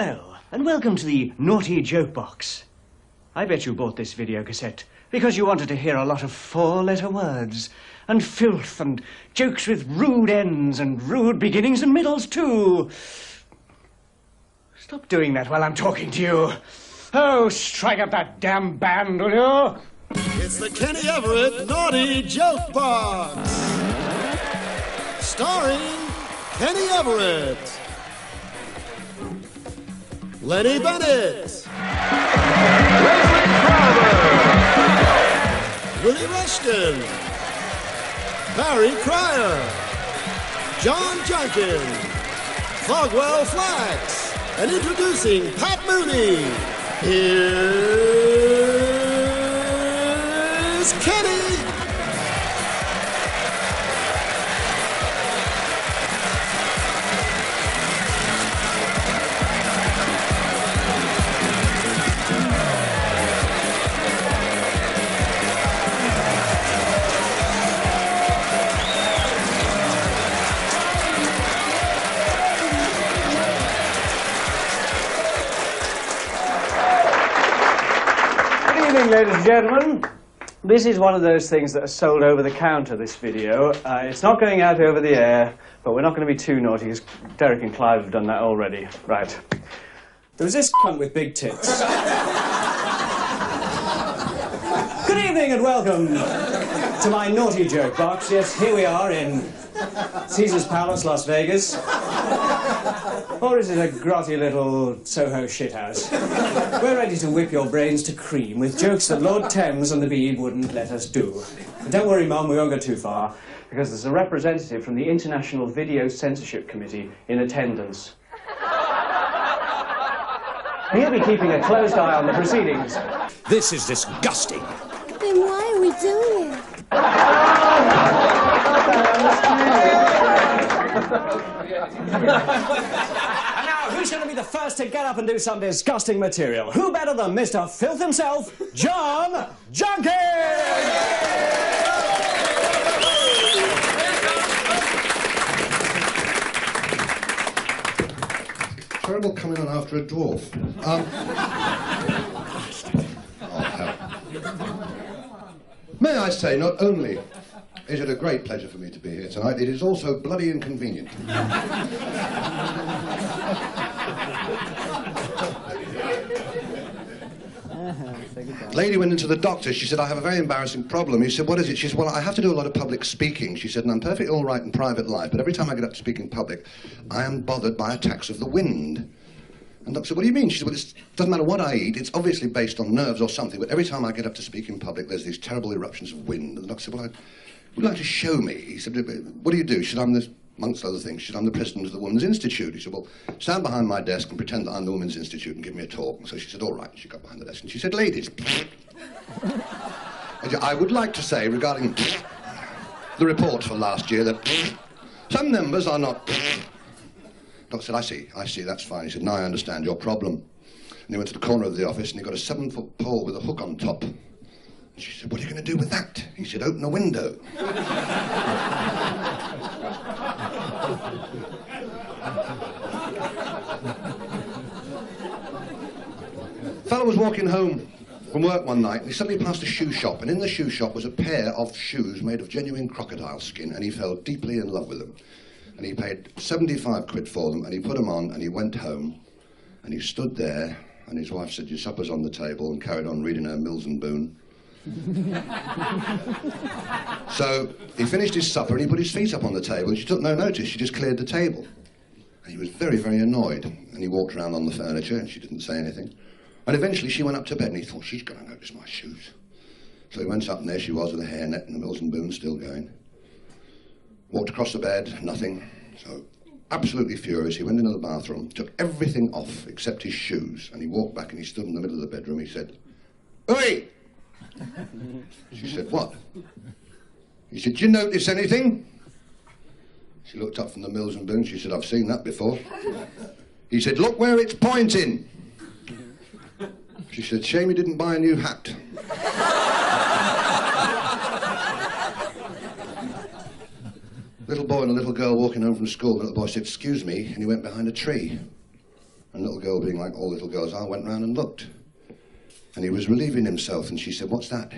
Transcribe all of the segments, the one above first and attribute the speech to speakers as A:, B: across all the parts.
A: Hello, and welcome to the Naughty Joke Box. I bet you bought this video cassette because you wanted to hear a lot of four-letter words, and filth, and jokes with rude ends, and rude beginnings and middles, too. Stop doing that while I'm talking to you. Oh, strike up that damn band, will you?
B: It's the Kenny Everett Naughty Joke Box. Starring Kenny Everett, Lenny Bennett, Willie Rushton, Barry Cryer, John Junkin, Fogwell Flax, and introducing Pat Mooney, here's Kenny.
A: Good evening, ladies and gentlemen. This is one of those things that are sold over the counter, this video. It's not going out over the air, but we're not going to be too naughty, because Derek and Clive have done that already. Right. There was this cunt with big tits. Good evening and welcome to my Naughty Joke Box. Yes, here we are in Caesar's Palace, Las Vegas. Or is it a grotty little Soho shithouse? We're ready to whip your brains to cream with jokes that Lord Thames and the Bede wouldn't let us do. And don't worry, Mum, we won't go too far, because there's a representative from the International Video Censorship Committee in attendance. He'll be keeping a close eye on the proceedings.
C: This is disgusting.
D: Then why are we doing it?
A: And now, who's going to be the first to get up and do some disgusting material? Who better than Mr. Filth himself, John Junkin!
E: Terrible coming on after a dwarf. Oh, hell. May I say, not only is it a great pleasure for me to be here tonight, it is also bloody inconvenient. Lady went into the doctor. She said, I have a very embarrassing problem. He said, what is it? She said, well, I have to do a lot of public speaking. She said, and I'm perfectly all right in private life, but every time I get up to speak in public, I am bothered by attacks of the wind. And the doctor said, what do you mean? She said, well, it doesn't matter what I eat. It's obviously based on nerves or something, but every time I get up to speak in public, there's these terrible eruptions of wind. And the doctor said, well, would you like to show me? He said, what do you do? She said, I'm this, amongst other things, she said, I'm the president of the Women's Institute. He said, well, stand behind my desk and pretend that I'm the Women's Institute and give me a talk. So she said, all right. She got behind the desk and she said, ladies, I would like to say regarding the report for last year that some members are not... The doctor said, I see, that's fine. He said, now I understand your problem. And he went to the corner of the office and he got a 7-foot pole with a hook on top. And she said, what are you going to do with that? He said, open a window. A fellow was walking home from work one night and he suddenly passed a shoe shop, and in the shoe shop was a pair of shoes made of genuine crocodile skin, and he fell deeply in love with them. And he paid 75 quid for them, and he put them on, and he went home, and he stood there, and his wife said, your supper's on the table, and carried on reading her Mills and Boon. So he finished his supper, and he put his feet up on the table, and she took no notice. She just cleared the table. And he was very, very annoyed, and he walked around on the furniture, and she didn't say anything. And eventually she went up to bed, and he thought, she's going to notice my shoes. So he went up, and there she was with the hairnet and the Mills and Boon still going. Walked across the bed, nothing. So, absolutely furious, he went into the bathroom, took everything off except his shoes, and he walked back and he stood in the middle of the bedroom. He said, "Oi!" She said, "What?" He said, "Did you notice anything?" She looked up from the Mills and Boon. She said, "I've seen that before." He said, "Look where it's pointing." She said, "Shame you didn't buy a new hat." Little boy and a little girl walking home from school. The little boy said, "Excuse me," and he went behind a tree. And little girl, being like all little girls are, went round and looked. And he was relieving himself, and she said, "What's that?"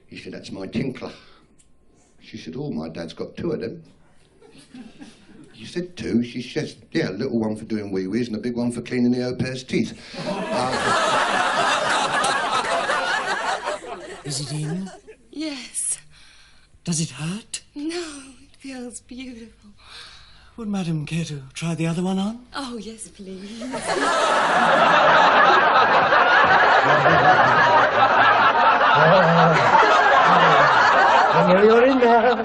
E: He said, "That's my tinkler." She said, "Oh, my dad's got two of them." He said, "Two?" She says, "Yeah, a little one for doing wee-wees and a big one for cleaning the au pair's teeth."
F: Is it in?
D: Yes.
F: Does it hurt?
D: No, it feels beautiful.
F: Would Madam care to try the other one on?
D: Oh, yes, please.
F: You're in there.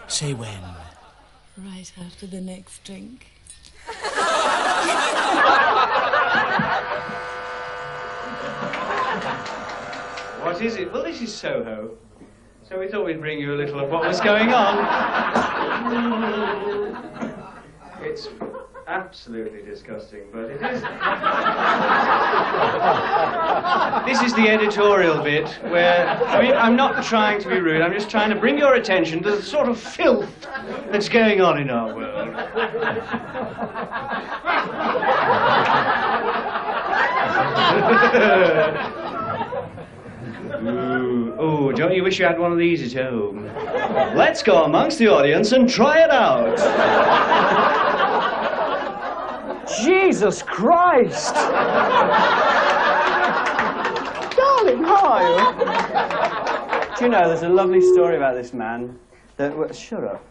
F: Say when.
D: Right after the next drink.
A: What is it? Well, this is Soho. So we thought we'd bring you a little of what was going on. It's absolutely disgusting, but it is. This is the editorial bit where, I mean, I'm not trying to be rude, I'm just trying to bring your attention to the sort of filth that's going on in our world. Ooh, don't you wish you had one of these at home? Let's go amongst the audience and try it out. Jesus Christ! Darling, hi! Do you know, there's a lovely story about this man that... Shut up.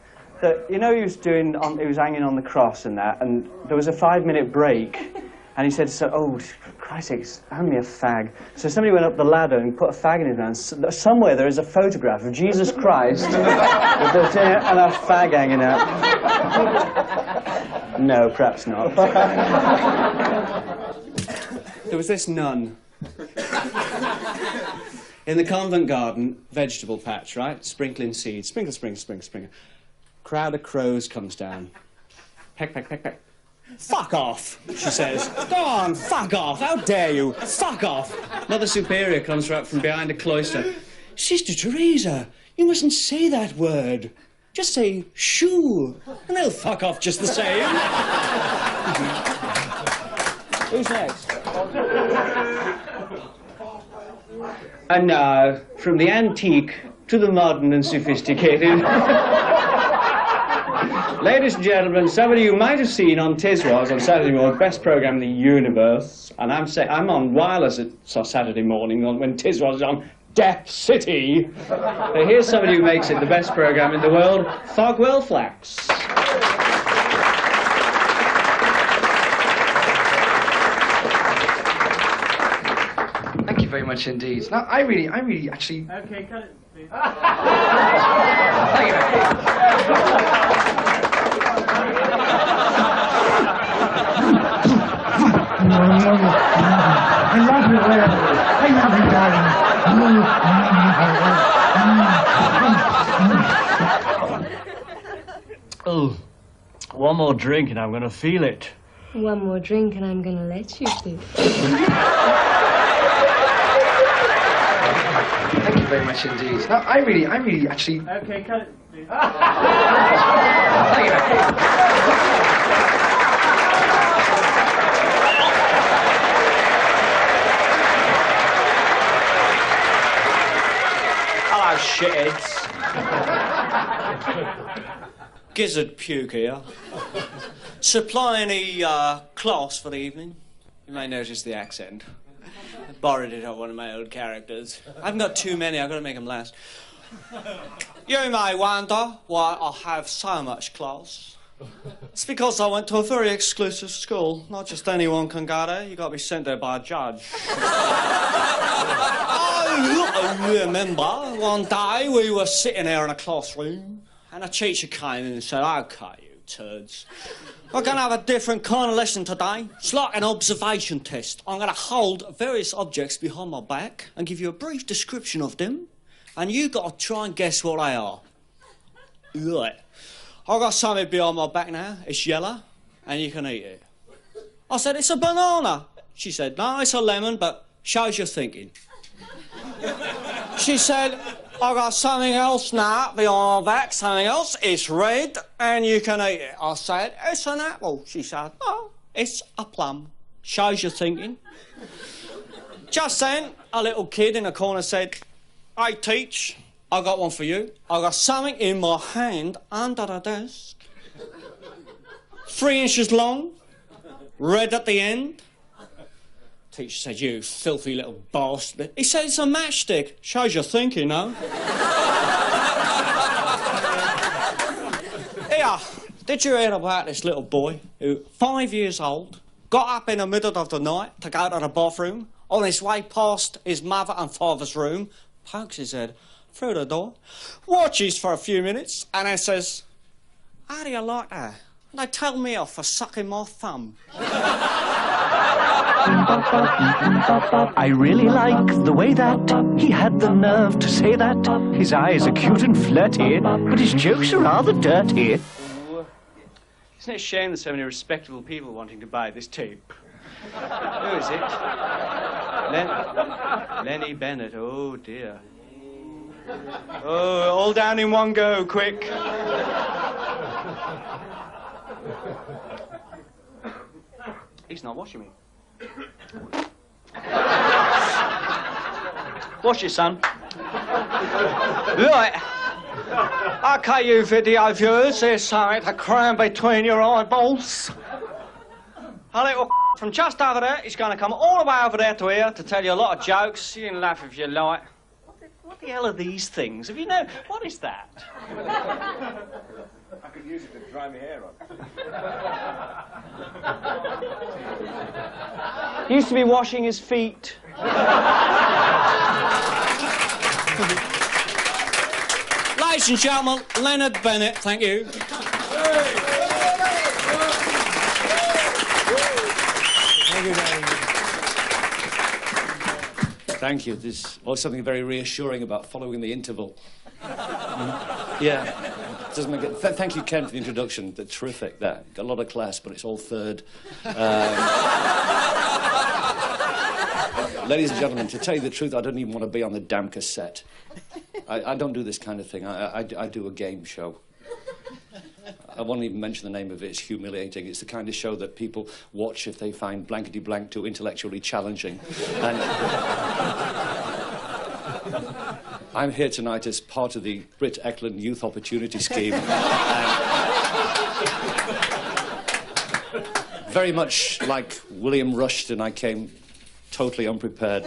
A: That, you know, he was hanging on the cross and that, and there was a 5-minute break, and he said, "Oh, Christ's sake, hand me a fag." So somebody went up the ladder and put a fag in his hand. Somewhere there is a photograph of Jesus Christ and a fag hanging out. No, perhaps not. There was this nun in the convent garden, vegetable patch, right? Sprinkling seeds. Sprinkle, sprinkle, sprinkle, sprinkle. Crowd of crows comes down. Peck, peck, peck, peck. "Fuck off," she says. "Go on, fuck off. How dare you? Fuck off." Mother Superior comes out from behind a cloister. "Sister Teresa, you mustn't say that word. Just say shoo, and they'll fuck off just the same." Who's next? And now, from the antique to the modern and sophisticated. Ladies and gentlemen, somebody you might have seen on Tiswas on Saturday morning, best programme in the universe. And I'm on wireless at Saturday morning when Tiswas is on Death City. But here's somebody who makes it the best programme in the world, Fogwell Flax.
G: Thank you very much indeed. No, I really actually...
A: Okay, cut it, please.
G: Thank you.
F: I love you, Larry. I love you, darling. Oh, one more drink and I'm going to feel it.
D: One more drink and I'm gonna let you feel.
G: Thank you very much indeed. No, I really actually...
A: Okay, cut it, please.
G: Thank you.
A: Hello, shitheads. Gizzard puke here. Supply any class for the evening? You may notice the accent. I borrowed it off one of my old characters. I haven't got too many, I've got to make them last. You may wonder why I have so much class. It's because I went to a very exclusive school. Not just anyone can go there, you got to be sent there by a judge. I remember one day we were sitting there in a classroom and a teacher came in and said, "Okay, you
H: turds. We're going to have a different kind of lesson today. It's like an observation test. I'm going to hold various objects behind my back and give you a brief description of them, and you got to try and guess what they are. Right. I've got something behind my back now. It's yellow, and you can eat it. I said, it's a banana. She said, no, it's a lemon, but shows you're thinking. She said, I got something else now behind my back, something else. It's red, and you can eat it. I said, it's an apple. She said, no, it's a plum. Shows you're thinking. Just then, a little kid in the corner said, hey, Teach, I got one for you. I got something in my hand under the desk. 3 inches long, red at the end. Teacher said, you filthy little bastard. He said, it's a matchstick. Shows you're thinking, no? Here, did you hear about this little boy who, 5 years old, got up in the middle of the night to go to the bathroom, on his way past his mother and father's room, pokes his head through the door, watches for a few minutes, and then says, how do you like that? And they tell me off for sucking my thumb.
F: I really like the way that he had the nerve to say that. His eyes are cute and flirty, but his jokes are rather dirty.
H: Isn't it a shame there's so many respectable people wanting to buy this tape? Who is it? Lenny Bennett. Oh, dear. Oh, all down in one go, quick. He's not watching me. Watch it, son. Right. OK, you video viewers, here's something to cram between your eyeballs. A little from just over there, he's going to come all the way over there to here to tell you a lot of jokes. You can laugh if you like. What the hell are these things? Have you know? What is that?
A: I could use it to dry my hair on.
H: He used to be washing his feet. Ladies and gentlemen, Leonard Bennett, thank you.
A: Thank you very much.
C: Thank you. There's something very reassuring about following the interval. Yeah. Doesn't make it... Thank you, Ken, for the introduction. That's terrific, that. Got a lot of class, but it's all third. Ladies and gentlemen, to tell you the truth, I don't even want to be on the damn cassette. I don't do this kind of thing. I do a game show. I won't even mention the name of it. It's humiliating. It's the kind of show that people watch if they find blankety-blank too intellectually challenging. And I'm here tonight as part of the Brit Eklund Youth Opportunity Scheme. Very much like William Rushton, I came totally unprepared.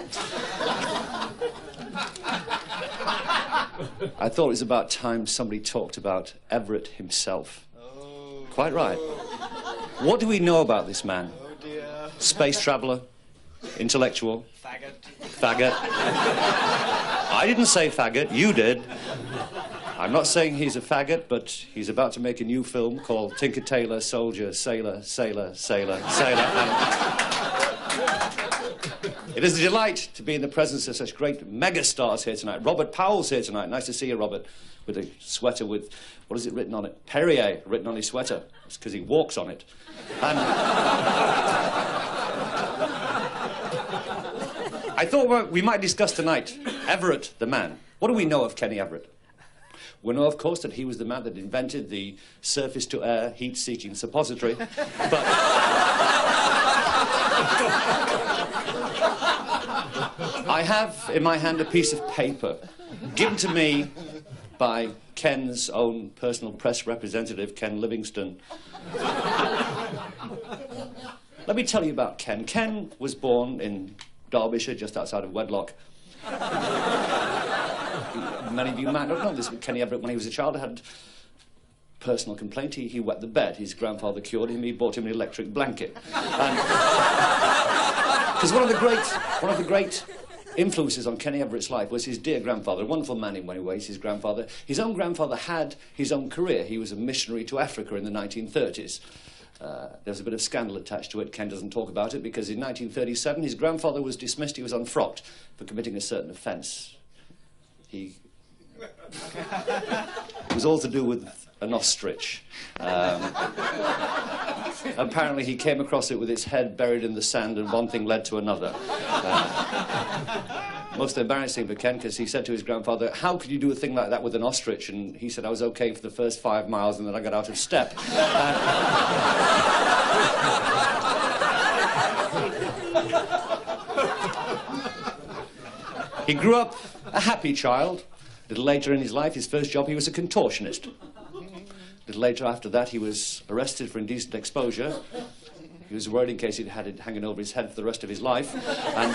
C: I thought it was about time somebody talked about Everett himself. Oh. Quite right. What do we know about this man?
I: Oh, dear.
C: Space traveller, intellectual. Faggot. I didn't say faggot, you did. I'm not saying he's a faggot, but he's about to make a new film called Tinker Tailor, Soldier, Sailor, Sailor, Sailor, Sailor. It is a delight to be in the presence of such great megastars here tonight. Robert Powell's here tonight. Nice to see you, Robert, with a sweater with, what is it written on it? Perrier written on his sweater. It's because he walks on it. And I thought we might discuss tonight Everett, the man. What do we know of Kenny Everett? We know, of course, that he was the man that invented the surface-to-air heat-seeking suppository. But I have in my hand a piece of paper given to me by Ken's own personal press representative, Ken Livingston. Let me tell you about Ken. Ken was born in Derbyshire, just outside of wedlock. Many of you might not know this, but Kenny Everett, when he was a child, had a personal complaint. He wet the bed. His grandfather cured him. He bought him an electric blanket. Because one of the great influences on Kenny Everett's life was his dear grandfather, a wonderful man in many ways, his grandfather. His own grandfather had his own career. He was a missionary to Africa in the 1930s. There's a bit of scandal attached to it. Ken doesn't talk about it because in 1937 his grandfather was dismissed. He was unfrocked for committing a certain offence. It was all to do with an ostrich. Apparently he came across it with its head buried in the sand and one thing led to another. Most embarrassing for Ken because he said to his grandfather, how could you do a thing like that with an ostrich? And he said, I was okay for the first 5 miles and then I got out of step. He grew up a happy child. A little later in his life, his first job, he was a contortionist. A little later after that, he was arrested for indecent exposure. He was worried in case he'd had it hanging over his head for the rest of his life. And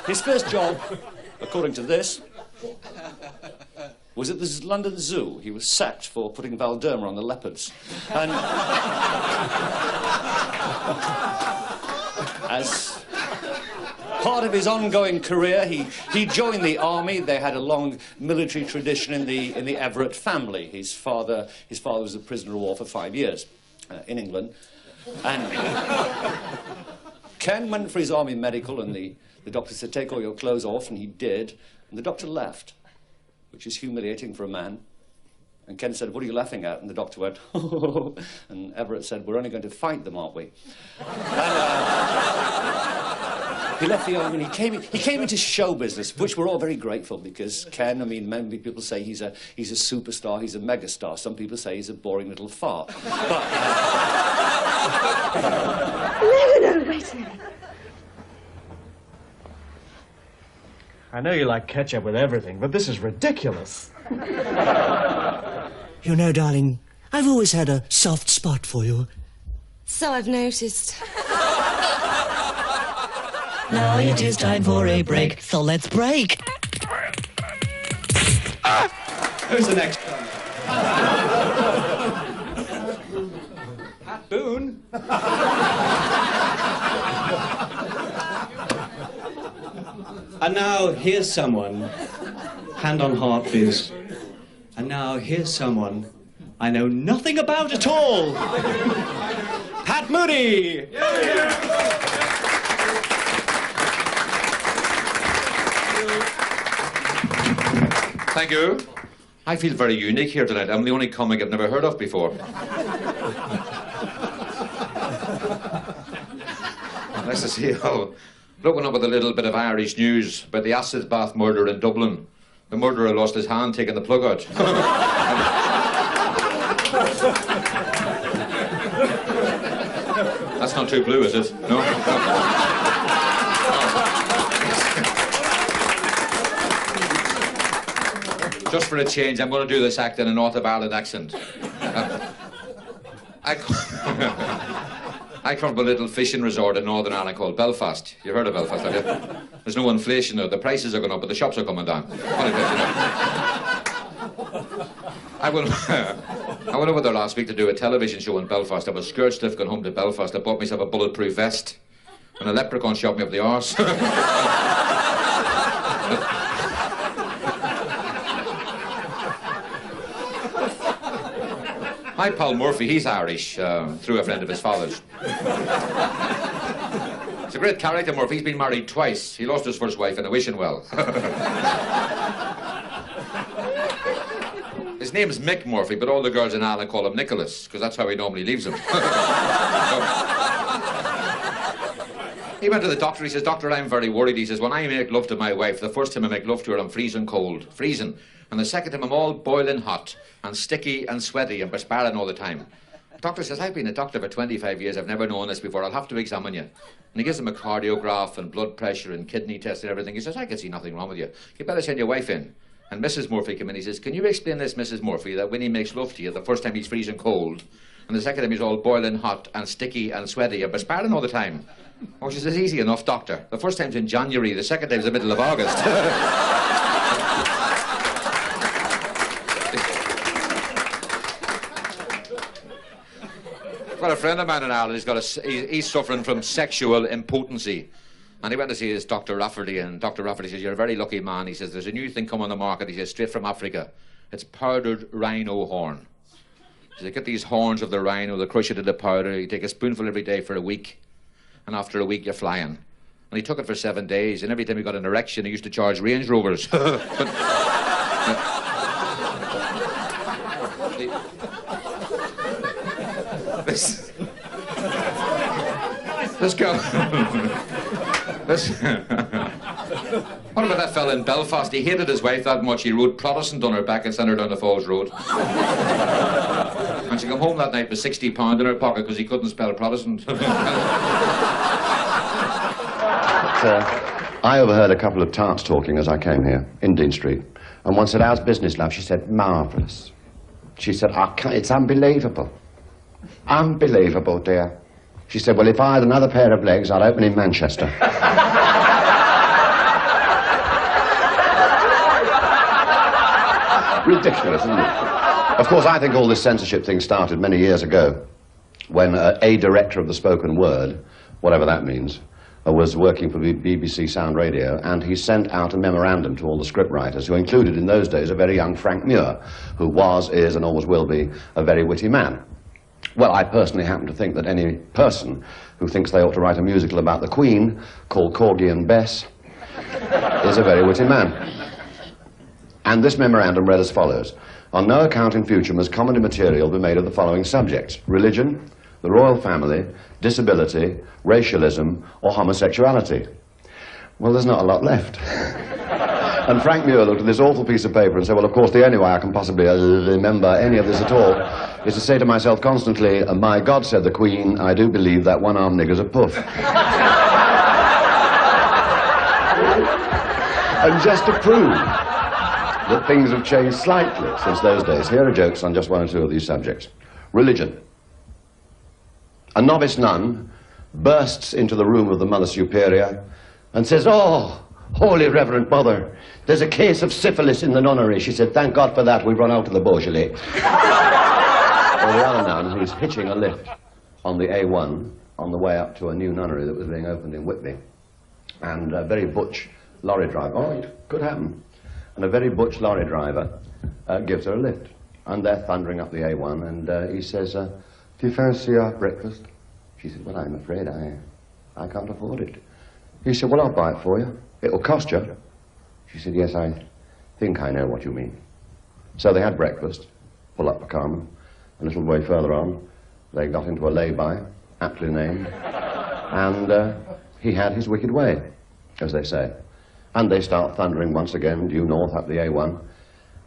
C: his first job, according to this, was at the London Zoo. He was sacked for putting Valderma on the leopards. And as part of his ongoing career, he joined the army. They had a long military tradition in the Everett family. His father was a prisoner of war for 5 years in England. And Ken went for his army medical, and the doctor said, take all your clothes off, and he did. And the doctor left, which is humiliating for a man. And Ken said, what are you laughing at? And the doctor went, oh. And Everett said, we're only going to fight them, aren't we? And, he left the army and he came into show business, which we're all very grateful because Ken, I mean, many people say he's a superstar, he's a megastar. Some people say he's a boring little fart. But,
D: No, wait a minute.
A: I know you like ketchup with everything, but this is ridiculous.
I: You know, darling, I've always had a soft spot for you.
D: So I've noticed.
I: Now it is time for a break, so let's break.
A: Who's the next one? Pat Boone. And now here's someone, hand on heart, please. And now here's someone I know nothing about at all. Pat Moody.
J: Thank you. I feel very unique here tonight. I'm the only comic I've never heard of before. Nice to see you all. Looking up with a little bit of Irish news about the acid bath murder in Dublin. The murderer lost his hand taking the plug out. That's not too blue, is it? No? Just for a change, I'm going to do this act in a North of Ireland accent. I come from a little fishing resort in Northern Ireland called Belfast. You've heard of Belfast, have you? There's no inflation there. The prices are going up, but the shops are coming down. Funny bit, you know. I went over there last week to do a television show in Belfast. I was scared stiff going home to Belfast. I bought myself a bulletproof vest, and a leprechaun shot me up the arse. My pal Murphy, he's Irish, through a friend of his father's. He's a great character, Murphy. He's been married twice. He lost his first wife in a wishing well. His name's Mick Murphy, but all the girls in Ireland call him Nicholas, because that's how he normally leaves them. He went to the doctor. He says, Doctor, I'm very worried. He says, when I make love to my wife, the first time I make love to her, I'm freezing cold. Freezing. And the second time, I'm all boiling hot and sticky and sweaty and perspiring all the time. The doctor says, I've been a doctor for 25 years. I've never known this before. I'll have to examine you. And he gives him a cardiograph and blood pressure and kidney test and everything. He says, I can see nothing wrong with you. You better send your wife in. And Mrs. Murphy came in. He says, can you explain this, Mrs. Murphy, that when he makes love to you, the first time he's freezing cold, and the second time he's all boiling hot and sticky and sweaty and perspiring all the time? Oh, she says, easy enough, doctor. The first time's in January, the second time's the middle of August. I've got a friend of mine in Ireland. He's suffering from sexual impotency. And he went to see his Dr. Rafferty, and Dr. Rafferty says, "You're a very lucky man." He says, "There's a new thing come on the market," he says, "straight from Africa. It's powdered rhino horn." So they get these horns of the rhino, they crush it into powder, you take a spoonful every day for a week, and after a week you're flying. And he took it for 7 days, and every time he got an erection, he used to charge Range Rovers. This girl. What about that fella in Belfast? He hated his wife that much, he wrote Protestant on her back and sent her down the Falls Road. And she came home that night with £60 in her pocket because he couldn't spell Protestant.
E: I overheard a couple of tarts talking as I came here, in Dean Street. And one said, "How's business, love?" She said, "Marvellous." She said, "I can't, it's unbelievable. Unbelievable, dear." She said, "Well, if I had another pair of legs, I'd open in Manchester." Ridiculous, isn't it? Of course, I think all this censorship thing started many years ago when a director of the spoken word, whatever that means, was working for BBC Sound Radio, and he sent out a memorandum to all the scriptwriters, who included in those days a very young Frank Muir, who was, is, and always will be a very witty man. Well, I personally happen to think that any person who thinks they ought to write a musical about the Queen, called Corgi and Bess, is a very witty man. And this memorandum read as follows: "On no account in future must comedy material be made of the following subjects: religion, the royal family, disability, racialism, or homosexuality." Well, there's not a lot left. And Frank Muir looked at this awful piece of paper and said, "Well, of course, the only way I can possibly remember any of this at all is to say to myself constantly, 'My God,' said the Queen, 'I do believe that one-armed nigger's a puff.'" And just to prove that things have changed slightly since those days, here are jokes on just one or two of these subjects. Religion. A novice nun bursts into the room of the Mother Superior and says, "Oh, holy Reverend Mother, there's a case of syphilis in the nunnery." She said, "Thank God for that, we've run out of the Beaujolais." Or the other nun who's hitching a lift on the A1 on the way up to a new nunnery that was being opened in Whitby. And a very butch lorry driver, oh, it could happen, and a very butch lorry driver gives her a lift. And they're thundering up the A1, and he says, "Do you fancy our breakfast?" She said, "Well, I'm afraid I can't afford it." He said, "Well, I'll buy it for you. It'll cost you." She said, "Yes, I think I know what you mean." So they had breakfast, pull up for Carmen. A little way further on, they got into a lay-by, aptly named, and he had his wicked way, as they say. And they start thundering once again, due north up the A1.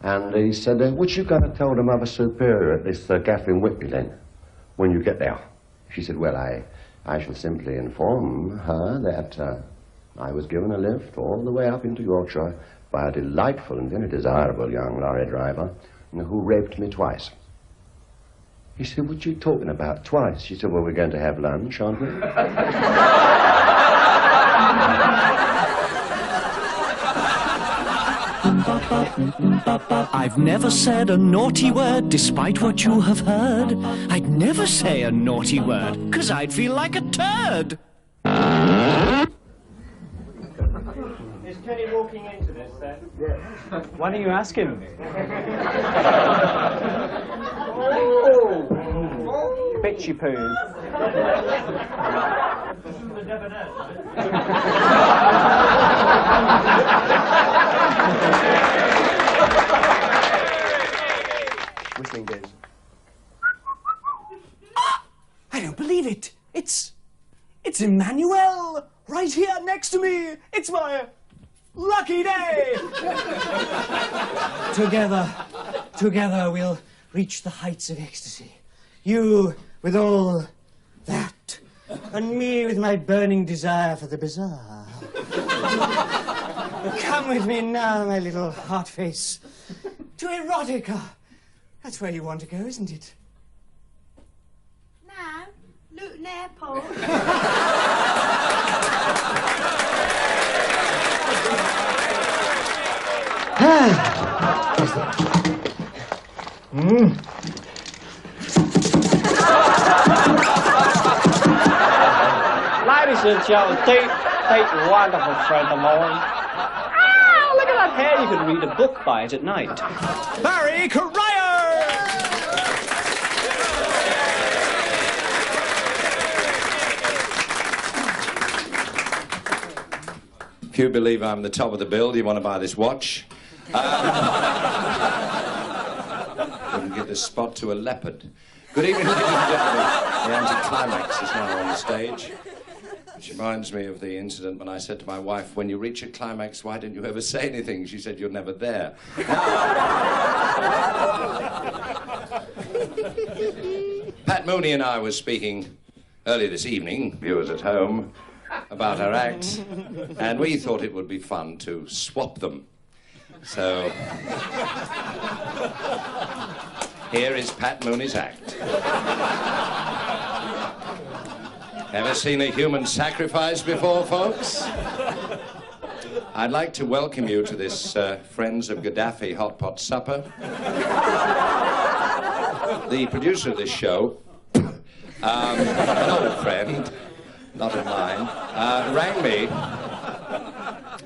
E: And he said, "What you going to tell the Mother Superior at this gaff in Whitby then, when you get there?" She said, "Well, I shall simply inform her that I was given a lift all the way up into Yorkshire by a delightful and very desirable young lorry driver who raped me twice." He said, "What you talking about, twice?" She said, "Well, we're going to have lunch, aren't we?"
F: I've never said a naughty word despite what you have heard. I'd never say a naughty word, 'cause I'd feel like a turd.
A: Is Kenny walking into this then? Yes. Why don't you ask him? Bitchy poo. Whistling days.
H: I don't believe it. It's Emmanuel right here next to me. It's my lucky day. Together we'll reach the heights of ecstasy. You with all that, and me with my burning desire for the bizarre. Come with me now, my little hot face, to erotica. That's where you want to go, isn't it?
D: No, Luton Airport.
H: Ladies and gentlemen, great, wonderful friend of mine. Ah, look at that hair. You could read a book by it at night.
A: Barry Correia!
C: If you believe I'm the top of the bill, do you want to buy this watch? Wouldn't give this spot to a leopard. Good evening, ladies and gentlemen. The anticlimax is now on the stage. Which reminds me of the incident when I said to my wife, when you reach a climax, why didn't you ever say anything? She said, you're never there. Pat Mooney and I were speaking earlier this evening, viewers at home, about our acts, and we thought it would be fun to swap them. So, here is Pat Mooney's act. Ever seen a human sacrifice before, folks? I'd like to welcome you to this Friends of Gaddafi Hot Pot Supper. The producer of this show, an old friend, not of mine,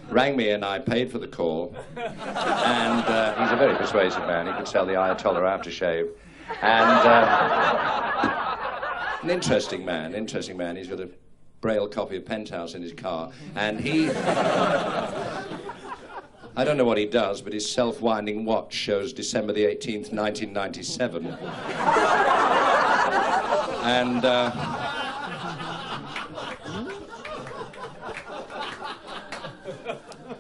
C: rang me and I paid for the call. And he's a very persuasive man. He could sell the Ayatollah aftershave. And an interesting man. He's got a Braille copy of Penthouse in his car. And he... I don't know what he does, but his self-winding watch shows December the 18th, 1997. And...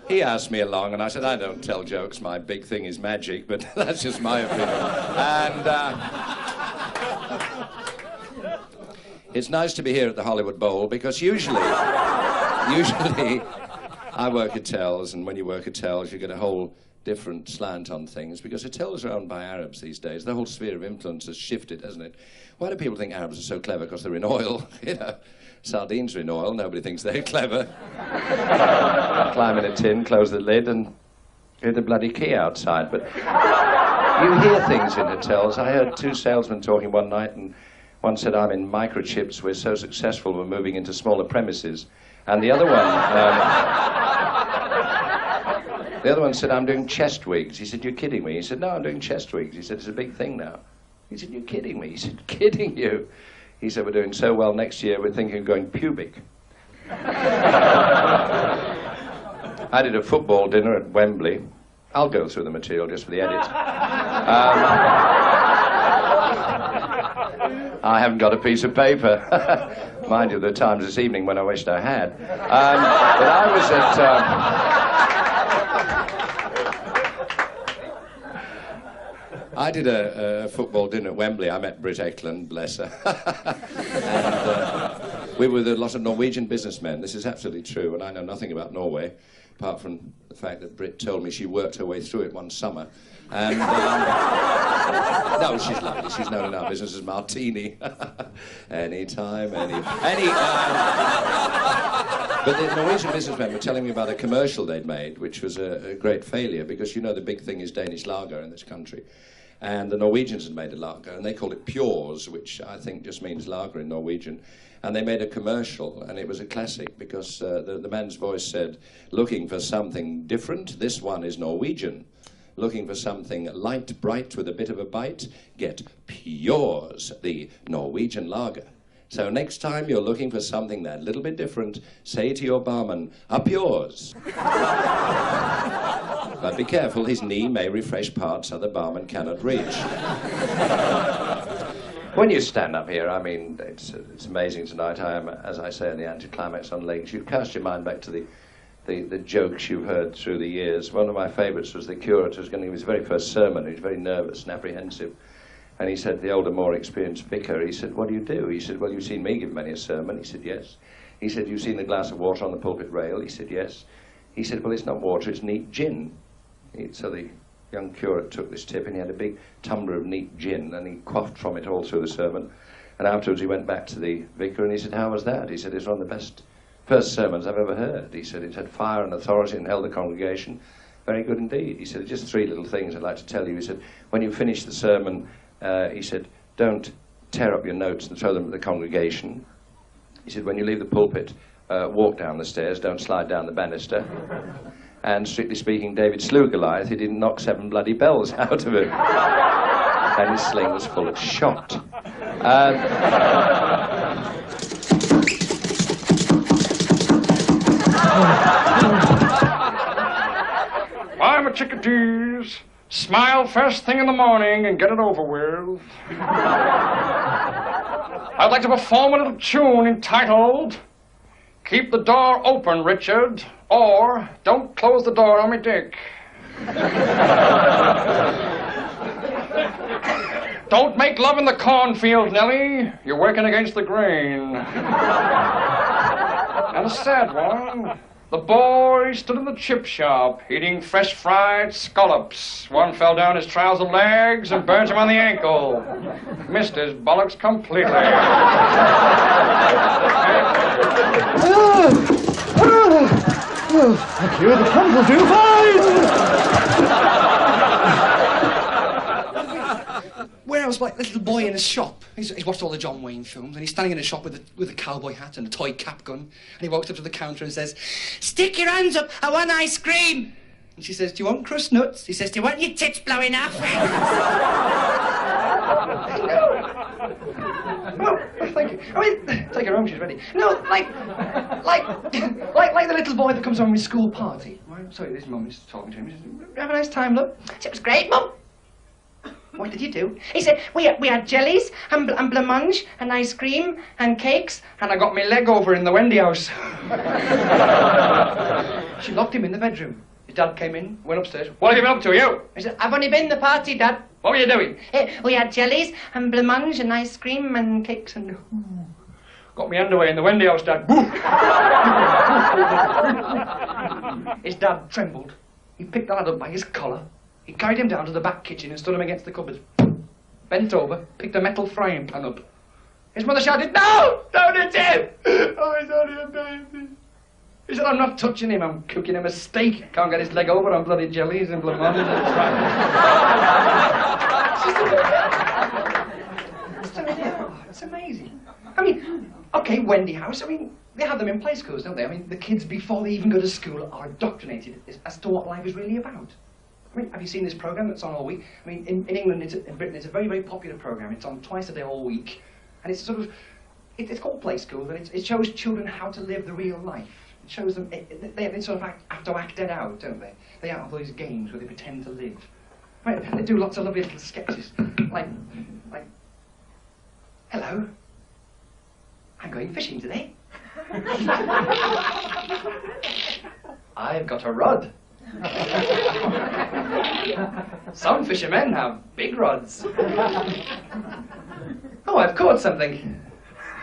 C: he asked me along, and I said, I don't tell jokes. My big thing is magic, but that's just my opinion. And it's nice to be here at the Hollywood Bowl, because usually I work hotels, and when you work hotels, you get a whole different slant on things, because hotels are owned by Arabs these days. The whole sphere of influence has shifted, hasn't it? Why do people think Arabs are so clever? Because they're in oil, you know. Sardines are in oil, nobody thinks they're clever. Climb in a tin, close the lid, and get the bloody key outside. But you hear things in hotels. I heard two salesmen talking one night, and one said, I'm in microchips, we're so successful, we're moving into smaller premises. And the other one said, I'm doing chest wigs. He said, you're kidding me? He said, no, I'm doing chest wigs. He said, it's a big thing now. He said, you're kidding me? He said, kidding you? He said, we're doing so well next year, we're thinking of going pubic. I did a football dinner at Wembley. I'll go through the material just for the edit. I haven't got a piece of paper. Mind you, there are times this evening when I wished I had. But I was at... I did a football dinner at Wembley. I met Britt Ekland, bless her. And we were with a lot of Norwegian businessmen. This is absolutely true, and I know nothing about Norway, apart from the fact that Britt told me she worked her way through it one summer. And, no, she's lovely. She's known in our business as Martini. Anytime, But the Norwegian businessmen were telling me about a commercial they'd made, which was a great failure, because you know the big thing is Danish lager in this country. And the Norwegians had made a lager, and they called it Pjors, which I think just means lager in Norwegian. And they made a commercial, and it was a classic, because the man's voice said, looking for something different, this one is Norwegian. Looking for something light, bright, with a bit of a bite, get Pjors, the Norwegian lager. So next time you're looking for something that little bit different, say to your barman, up yours. But be careful, his knee may refresh parts other barman cannot reach. When you stand up here, I mean, it's amazing tonight. I am, as I say, in the anticlimax on legs. You cast your mind back to the jokes you've heard through the years. One of my favourites was the curate who was going to give his very first sermon. He was very nervous and apprehensive. And he said, the older, more experienced vicar, he said, what do you do? He said, well, you've seen me give many a sermon. He said, yes. He said, you've seen the glass of water on the pulpit rail? He said, yes. He said, well, it's not water, it's neat gin. So the young curate took this tip, and he had a big tumbler of neat gin, and he quaffed from it all through the sermon. And afterwards he went back to the vicar, and he said, how was that? He said, it's one of the best first sermons I've ever heard. He said, it had fire and authority and held the congregation. Very good indeed. He said, just three little things I'd like to tell you. He said, when you finish the sermon, he said, don't tear up your notes and throw them at the congregation. He said, when you leave the pulpit,
K: walk down the stairs, don't slide down the banister. And strictly speaking, David slew Goliath. He didn't knock 7 bloody bells out of him. And his sling was full of shot.
L: Why, my chickadees, smile first thing in the morning and get it over with. I'd like to perform a little tune entitled Keep the Door Open, Richard, or Don't Close the Door on Me Dick. Don't make love in the cornfield, Nellie. You're working against the grain. And a sad one. The boy stood in the chip shop eating fresh fried scallops. One fell down his trouser legs and burnt him on the ankle. Missed his bollocks completely.
F: Thank you. The pump will do fine.
G: Where I was like a little boy in a shop. He's watched all the John Wayne films, and he's standing in a shop with a cowboy hat and a toy cap gun. And he walks up to the counter and says, "Stick your hands up, I want ice cream." And she says, "Do you want crust nuts?" He says, "Do you want your tits blowing off?" No, thank you. I mean, take her home, she's ready. No, like the little boy that comes home from his school party. Sorry, this mum is talking to him. He says, "Have a nice time, love." "It was great, Mum." "What did you do?" He said, we had jellies and blancmange and ice cream and cakes, and I got my leg over in the Wendy house. She locked him in the bedroom. His dad came in, went upstairs. "What have you been up to, you?" He said, "I've only been in the party, Dad." "What were you doing?" "We had jellies and blancmange and ice cream and cakes and..." "Got me underway in the Wendy house, Dad." His dad trembled. He picked the lad up by his collar. He carried him down to the back kitchen and stood him against the cupboard. Bent over, picked a metal frying pan up. His mother shouted, "No! Don't hit him! Oh, he's only a baby." He said, "I'm not touching him, I'm cooking him a steak. Can't get his leg over on bloody jellies and blancmange and It's amazing. I mean, okay, Wendy House, I mean, they have them in play schools, don't they? I mean, the kids, before they even go to school, are indoctrinated as to what life is really about. I mean, have you seen this programme that's on all week? I mean, in England, in Britain, it's a very, very popular programme. It's on twice a day all week. And it's sort of, it's called Play School, but it shows children how to live the real life. It shows them, they sort of have to act it out, don't they? They have those games where they pretend to live. Right, they do lots of lovely little sketches. Like, "Hello, I'm going fishing today. I've got a rod. Some fishermen have big rods. Oh, I've caught something.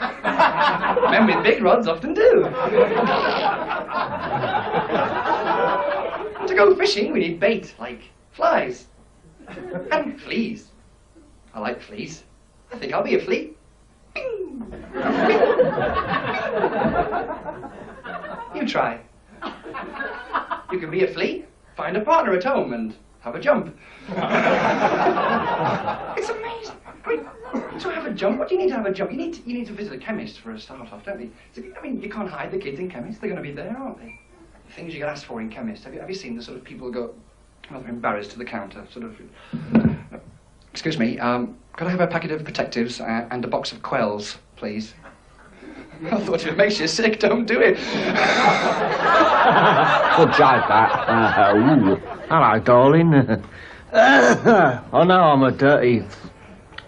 G: Men with big rods often do. To go fishing, we need bait, like flies. And fleas. I like fleas. I think I'll be a flea. Bing. Bing. You try. You can be a flea, find a partner at home, and have a jump. It's amazing. I mean, to have a jump, what do you need to have a jump? You need to visit a chemist for a start off, don't you? So, I mean, you can't hide the kids in chemists. They're going to be there, aren't they? The things you get asked for in chemists. Have you seen the sort of people go rather embarrassed to the counter, sort of... "Excuse me, could I have a packet of protectives and a box of Quells, please?" I thought, if it makes you sick, don't do it.
F: Good job, that. Hello, darling. I know I'm a dirty,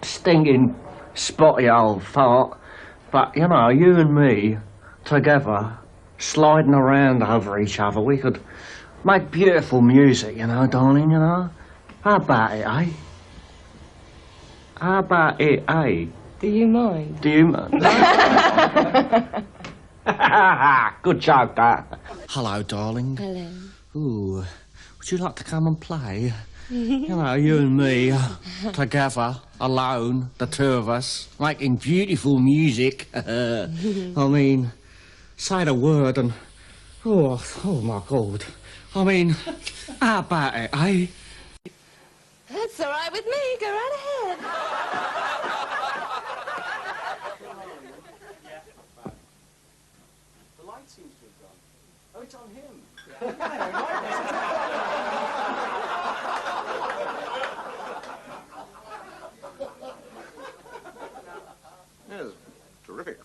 F: stinking, spotty old fart, but, you know, you and me, together, sliding around over each other, we could make beautiful music, you know, darling, you know? How about it, eh? How about it, eh?
M: Do you mind?
F: Do you mind? Good job, that. Hello, darling.
M: Hello.
F: Ooh, would you like to come and play? You know, you and me, together, alone, the two of us, making beautiful music. I mean, say the word and... Oh my God. I mean, how about it, eh?
M: That's all right with me. Go right ahead.
A: The lights
H: right on him.
N: Yes, terrific.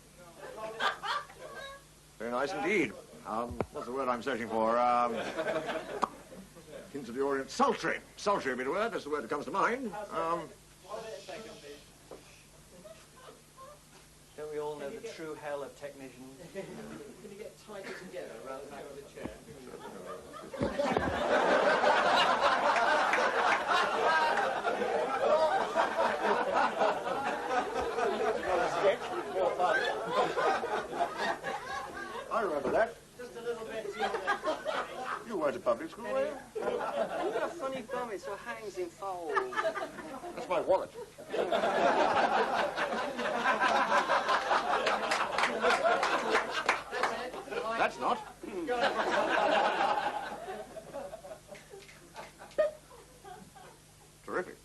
N: Very nice indeed. What's the word I'm searching for? Into the Orient. Sultry. Sultry would be the word. That's the word that comes to mind.
H: Don't we all know the true hell of technicians? Can you get tighter together around the back of the chair?
N: I remember that.
H: Just a little bit.
N: You weren't at public school, were you?
H: You've got a funny bum, it so hangs in folds.
N: That's my wallet. That's not. Terrific.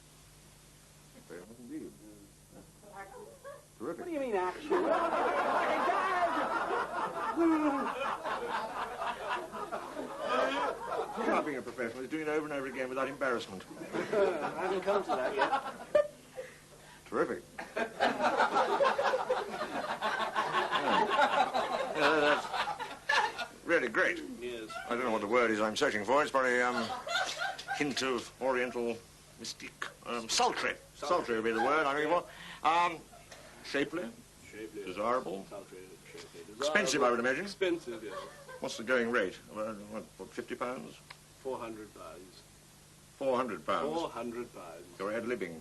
N: Very nice indeed. Terrific.
H: What do you mean, action?
N: Not being a professional is doing it over and over again without embarrassment.
H: I haven't come to that yet.
N: Terrific. Yeah, that's really great.
H: Yes.
N: I don't know what the word is I'm searching for. It's probably hint of Oriental mystique. Sultry. Sultry would be the word I'm looking for. Shapely.
O: Shapely.
N: Desirable.
O: Sultry, shapely. Desirable.
N: Expensive, I would imagine.
O: Expensive, yes.
N: What's the going rate? What, £50?
O: £400.
N: £400.
O: £400.
N: You're ad-libbing.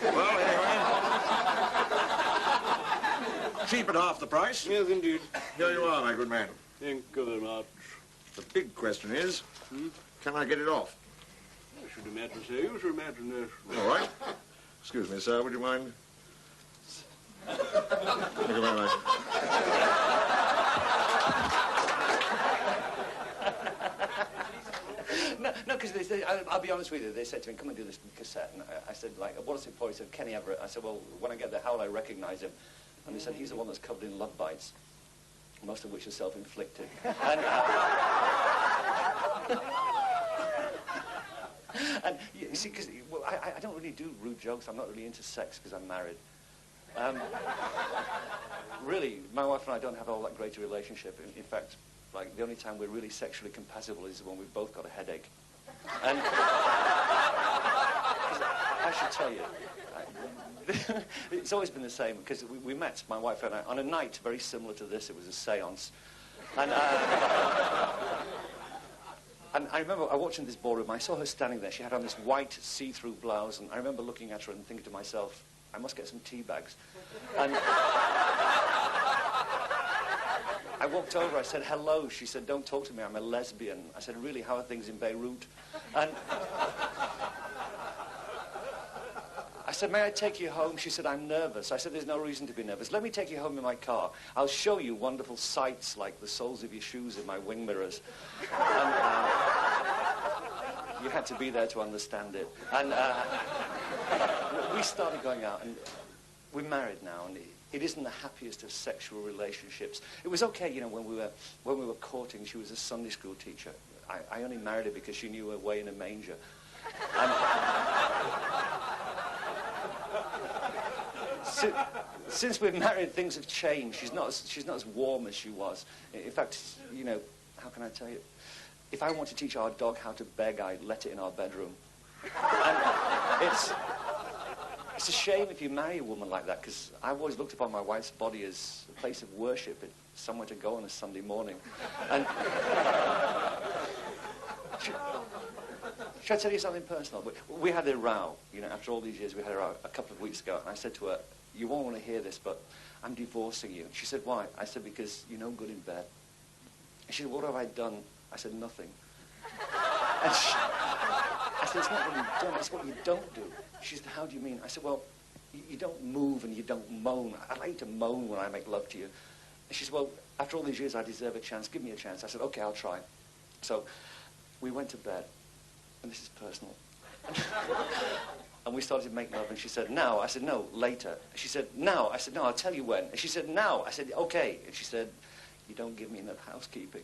N: Well, anyway. Cheap at half the price.
O: Yes, indeed.
N: Here you are, my good man.
O: Thank you very much.
N: The big question is, can I get it off?
O: I should imagine so. You should imagine this.
N: All right. Excuse me, sir. Would you mind? Thank you very much.
C: No, because I'll be honest with you, they said to me, come and do this cassette. And I said, like, what's it for? He said, Kenny Everett. I said, well, when I get there, how will I recognize him? And he said, he's the one that's covered in love bites, most of which are self-inflicted. And you see, because I don't really do rude jokes. I'm not really into sex because I'm married. Really, my wife and I don't have all that great a relationship. In fact, like, the only time we're really sexually compatible is when we've both got a headache. And I should tell you, it's always been the same, because we met, my wife and I, on a night very similar to this. It was a séance. And I remember I watched in this ballroom, I saw her standing there. She had on this white see-through blouse, and I remember looking at her and thinking to myself, I must get some tea bags. And I walked over, I said, hello. She said, don't talk to me, I'm a lesbian. I said, really, how are things in Beirut? And I said, may I take you home? She said, I'm nervous. I said, there's no reason to be nervous. Let me take you home in my car. I'll show you wonderful sights like the soles of your shoes in my wing mirrors. And you had to be there to understand it. And we started going out, and we're married now, and it isn't the happiest of sexual relationships. It was okay, you know, when we were courting. She was a Sunday school teacher. I only married her because she knew her way in a manger. And since we're married, things have changed. She's not as warm as she was. In fact, you know, how can I tell you? If I want to teach our dog how to beg, I let it in our bedroom. And it's a shame if you marry a woman like that, because I've always looked upon my wife's body as a place of worship. It's somewhere to go on a Sunday morning. And should I tell you something personal? We had a row, you know, after all these years. We had a row a couple of weeks ago, and I said to her, you won't want to hear this, but I'm divorcing you. She said, why? I said, because you're no good in bed. And she said, what have I done? I said, nothing. And I said, it's not what you've done, it's what you don't do. She said, how do you mean? I said, well, you don't move and you don't moan. I like to moan when I make love to you. And she said, well, after all these years, I deserve a chance. Give me a chance. I said, okay, I'll try. So we went to bed, and this is personal. And we started to make love, and she said, now. I said, no, later. And she said, now. I said, no, I'll tell you when. And she said, now. I said, okay. And she said, You don't give me enough housekeeping.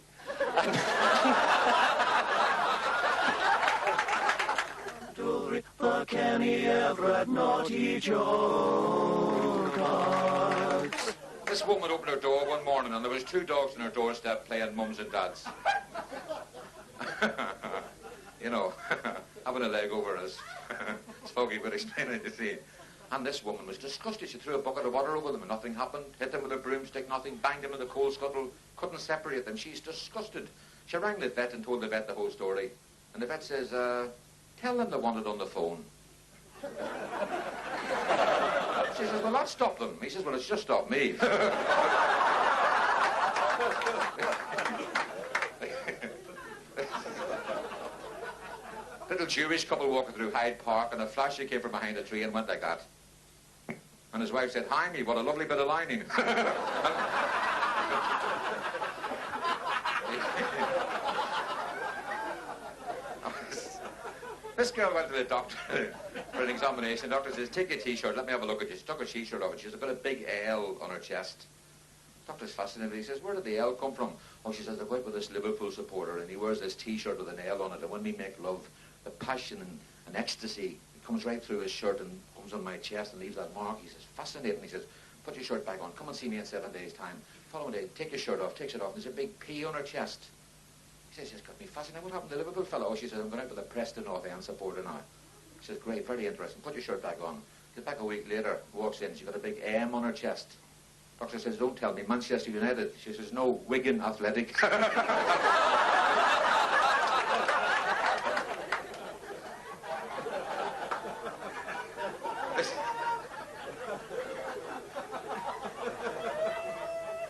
B: The Kenny Everett naughty joke box.
J: This woman opened her door one morning and there was 2 dogs on her doorstep playing mums and dads. You know, having a leg over us. Foggy would explain it, you see. And this woman was disgusted. She threw a bucket of water over them and nothing happened. Hit them with a broomstick, nothing. Banged them in the coal scuttle. Couldn't separate them. She's disgusted. She rang the vet and told the vet the whole story. And the vet says, tell them they want it on the phone. She says, well, that stopped them. He says, well, it's just stopped me. Little Jewish couple walking through Hyde Park, and a flash came from behind a tree and went like that. And his wife said, "Hi me, what a lovely bit of lining." This girl went to the doctor for an examination. The doctor says, "Take your T-shirt, let me have a look at you." She took her T-shirt off and she's got a big L on her chest. The doctor's fascinated. He says, "Where did the L come from?" Oh, she says, "I went with this Liverpool supporter and he wears this T-shirt with an L on it, and when we make love, the passion and ecstasy, it comes right through his shirt and comes on my chest and leaves that mark." He says, "Fascinating." He says, "Put your shirt back on. Come and see me in 7 days' time. Following day, take your shirt off." Takes it off. There's a big P on her chest. He says, "It's got me fascinated. What happened to the Liverpool fellow?" Oh, she says, "I'm going out with the Preston North End supporter now." He says, "Great, very interesting. Put your shirt back on." Get back a week later, walks in. She's got a big M on her chest. Doctor says, "Don't tell me. Manchester United." She says, "No, Wigan Athletic."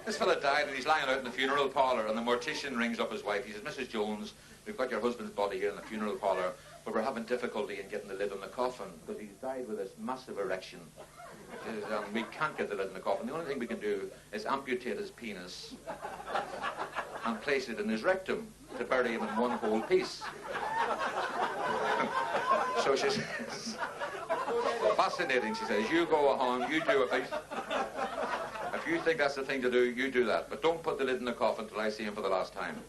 J: This fella died and he's lying out in the funeral parlour, and the mortician rings up his wife. He says, "Mrs. Jones, we've got your husband's body here in the funeral parlour, but we're having difficulty in getting the lid on the coffin because he's died with this massive erection. He says, we can't get the lid on the coffin. The only thing we can do is amputate his penis and place it in his rectum to bury him in one whole piece." So she says, "Fascinating," she says. "You go on, you do it. If you think that's the thing to do, you do that. But don't put the lid in the coffin till I see him for the last time."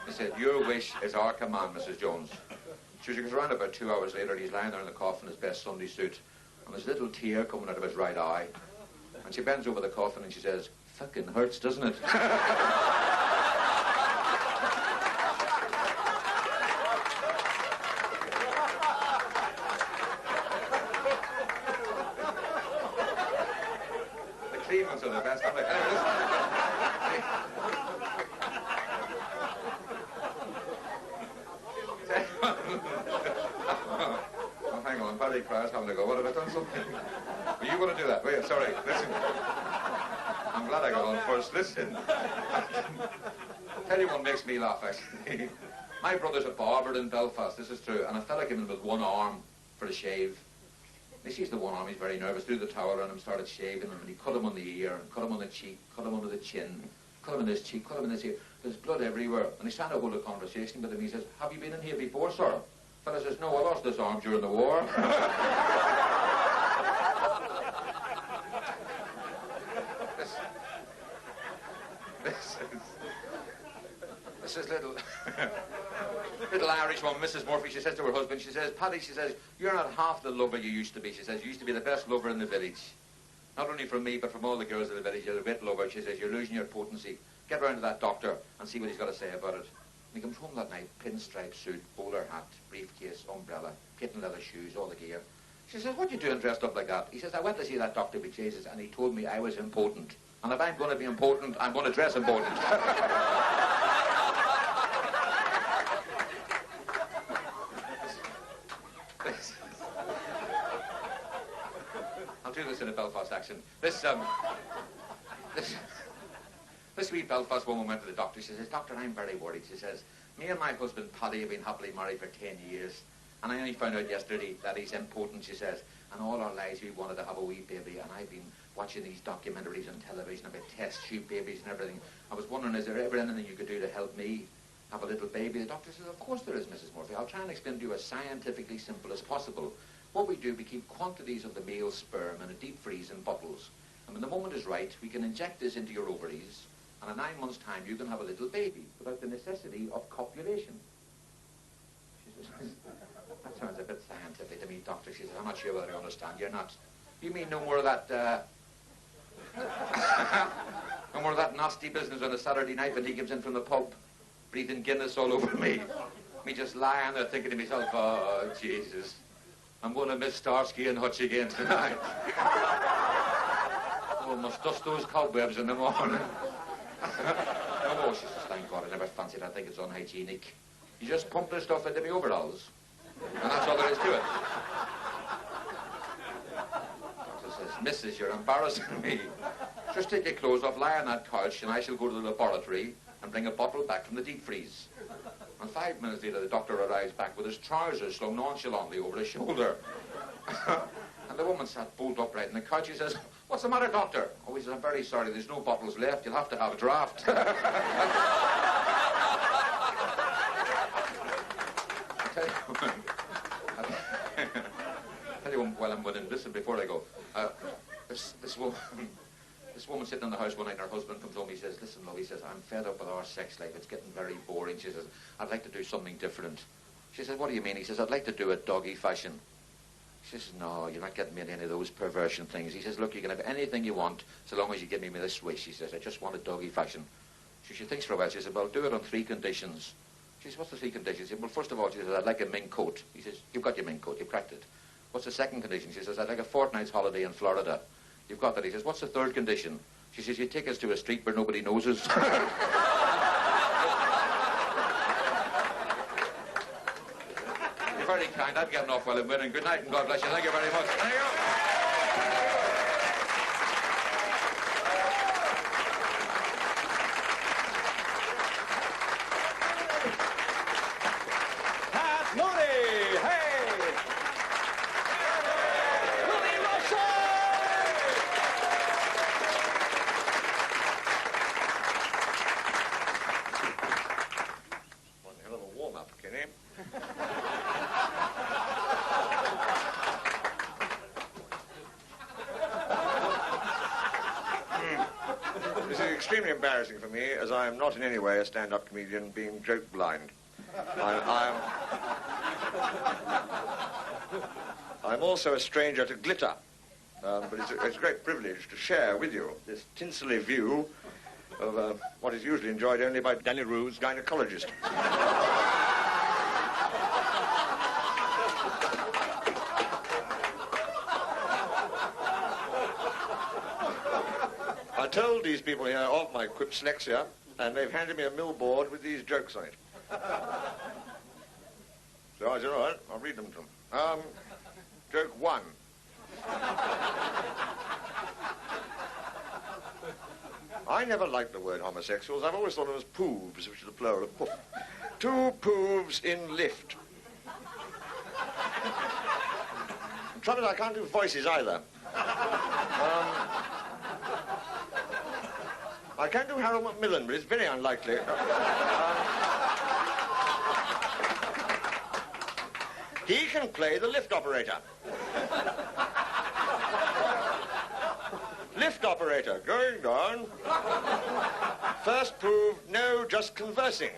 J: He said, "Your wish is our command, Mrs. Jones." She goes around about 2 hours later, and he's lying there in the coffin in his best Sunday suit, and there's a little tear coming out of his right eye. And she bends over the coffin and she says, "Fucking hurts, doesn't it?" The clean ones are the best, aren't they? Oh, hang on, Barry Crow's having to go. What, have I done something? Were you going to do that? Wait, sorry, listen. I'm glad I got on first. Listen. Tell you what makes me laugh, actually. My brother's a barber in Belfast, this is true, and a fella came in with one arm for a shave. He sees the one arm, he's very nervous, threw the towel around him, started shaving him, and he cut him on the ear, cut him on the cheek, cut him under the chin, cut him in his cheek, cut him in his ear. There's blood everywhere. And he's trying to hold a conversation with him. He says, "Have you been in here before, sir?" The fella says, "No, I lost this arm during the war." This is little little Irish woman, Mrs. Murphy. She says to her husband, she says, "Paddy," she says, "you're not half the lover you used to be." She says, "You used to be the best lover in the village. Not only from me, but from all the girls in the village. You're a great lover." She says, "You're losing your potency. Get round to that doctor and see what he's got to say about it." And he comes home that night, pinstripe suit, bowler hat, briefcase, umbrella, kitten leather shoes, all the gear. She says, "What are you doing dressed up like that?" He says, "I went to see that doctor with Jesus, and he told me I was important. And if I'm going to be important, I'm going to dress important." I'll do this in a Belfast accent. This wee Belfast woman went to the doctor. She says, "Doctor, I'm very worried." She says, "Me and my husband Paddy have been happily married for 10 years. And I only found out yesterday that he's impotent," she says. "And all our lives we wanted to have a wee baby. And I've been watching these documentaries on television about test tube babies and everything. I was wondering, is there ever anything you could do to help me have a little baby?" The doctor says, "Of course there is, Mrs. Murphy. I'll try and explain to you as scientifically simple as possible. What we do, we keep quantities of the male sperm in a deep freeze in bottles. And when the moment is right, we can inject this into your ovaries. and in 9 months' time you can have a little baby without the necessity of copulation. She says, that sounds a bit scientific to me, doctor. She says, I'm not sure whether I understand. You're not. You mean no more of that, no more of that nasty business on a Saturday night when he comes in from the pub, breathing Guinness all over me. Me just lying there thinking to myself, oh, Jesus, I'm going to miss Starsky and Hutch again tonight. Oh, must dust those cobwebs in the morning. Oh, she says, thank God, I never fancied. I think it's unhygienic. You just pump the stuff into my overalls, and that's all there is to it. Doctor says, Mrs., you're embarrassing me. Just take your clothes off, lie on that couch, and I shall go to the laboratory and bring a bottle back from the deep freeze. And 5 minutes later, the doctor arrives back with his trousers slung nonchalantly over his shoulder. And the woman sat bolt upright on the couch. He says, what's the matter, doctor? Oh, he says, I'm very sorry, there's no bottles left. You'll have to have a draft. I tell you while I'm winning, listen, before I go. This woman sitting in the house one night, and her husband comes home. He says, listen, love, he says, I'm fed up with our sex life. It's getting very boring. She says, I'd like to do something different. She says, what do you mean? He says, I'd like to do it doggy fashion. She says, no, you're not getting me in any of those perversion things. He says, look, you can have anything you want so long as you give me this wish. He says, I just want it doggy fashion. She thinks for a while. She says, well, do it on 3 conditions. She says, what's the 3 conditions? He says, well, first of all, she says, I'd like a mink coat. He says, you've got your mink coat. You've cracked it. What's the 2nd condition? She says, I'd like a fortnight's holiday in Florida. You've got that. He says, what's the 3rd condition? She says, you take us to a street where nobody knows us. You're very kind. I'm getting off while I'm winning. Good night and God bless you. Thank you very much. Thank you.
A: Pat Mooney! Hey! Willie Russell!
N: One hell of a warm-up, Kenny. This is extremely embarrassing for me, as I am not in any way a stand-up comedian, being joke blind. I'm also a stranger to glitter, but it's a great privilege to share with you this tinselly view of what is usually enjoyed only by Danny Roo's gynecologist. I told these people here of my quipslexia, and they've handed me a millboard with these jokes on it. So I said, all right, I'll read them to them. Joke 1. I never liked the word homosexuals. I've always thought of them as poobs, which is the plural of poof. 2 poobs in lift. The trouble is I can't do voices either. I can do Harold Macmillan, but it's very unlikely. He can play the lift operator. Lift operator, going down. First poov, no, just conversing.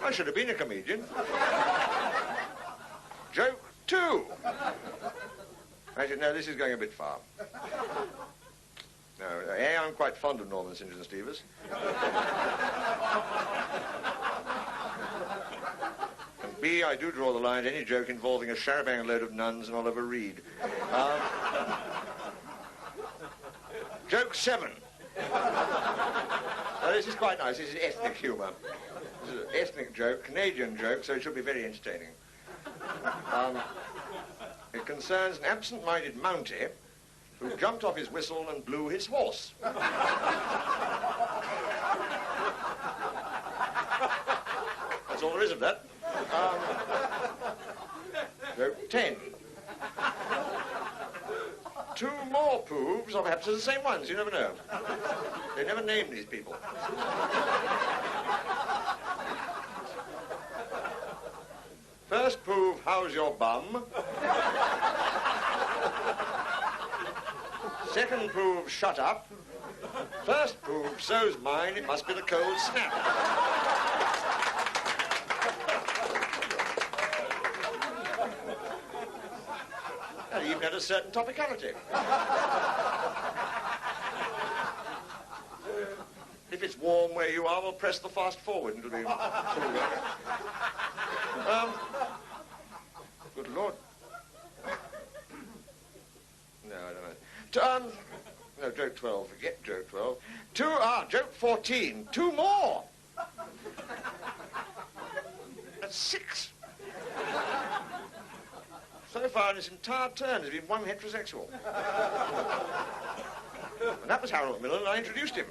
N: I should have been a comedian. Joke 2. I said, no, this is going a bit far. No, A, I'm quite fond of Norman St. John Stevens. And B, I do draw the line at any joke involving a charabanc load of nuns and Oliver Reed. Joke 7. Now, this is quite nice. This is ethnic humour. This is an ethnic joke, Canadian joke, so it should be very entertaining. It concerns an absent-minded Mountie who jumped off his whistle and blew his horse. That's all there is of that. Joke 10. 2 more poofs, or perhaps they're the same ones, you never know. They never name these people. First prove, how's your bum? Second prove, shut up. First prove, so's mine, it must be the cold snap. And even had a certain topicality. If it's warm where you are, we'll press the fast forward into the... Good Lord. No, I don't know. No, joke 12. Forget joke 12. Joke 14. 2 more. That's 6. So far in this entire turn, there's been one heterosexual. And that was Harold Miller, and I introduced him.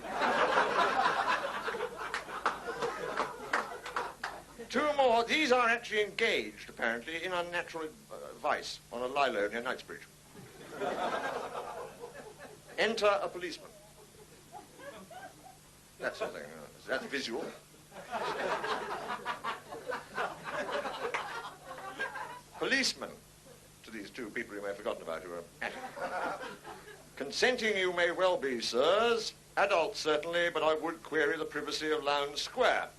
N: 2 more. These are actually engaged, apparently, in unnatural vice on a lilo near Knightsbridge. Enter a policeman. That's something. That's visual. Policeman. To these 2 people you may have forgotten about who are at it. Consenting you may well be, sirs. Adults, certainly, but I would query the privacy of Lowndes Square.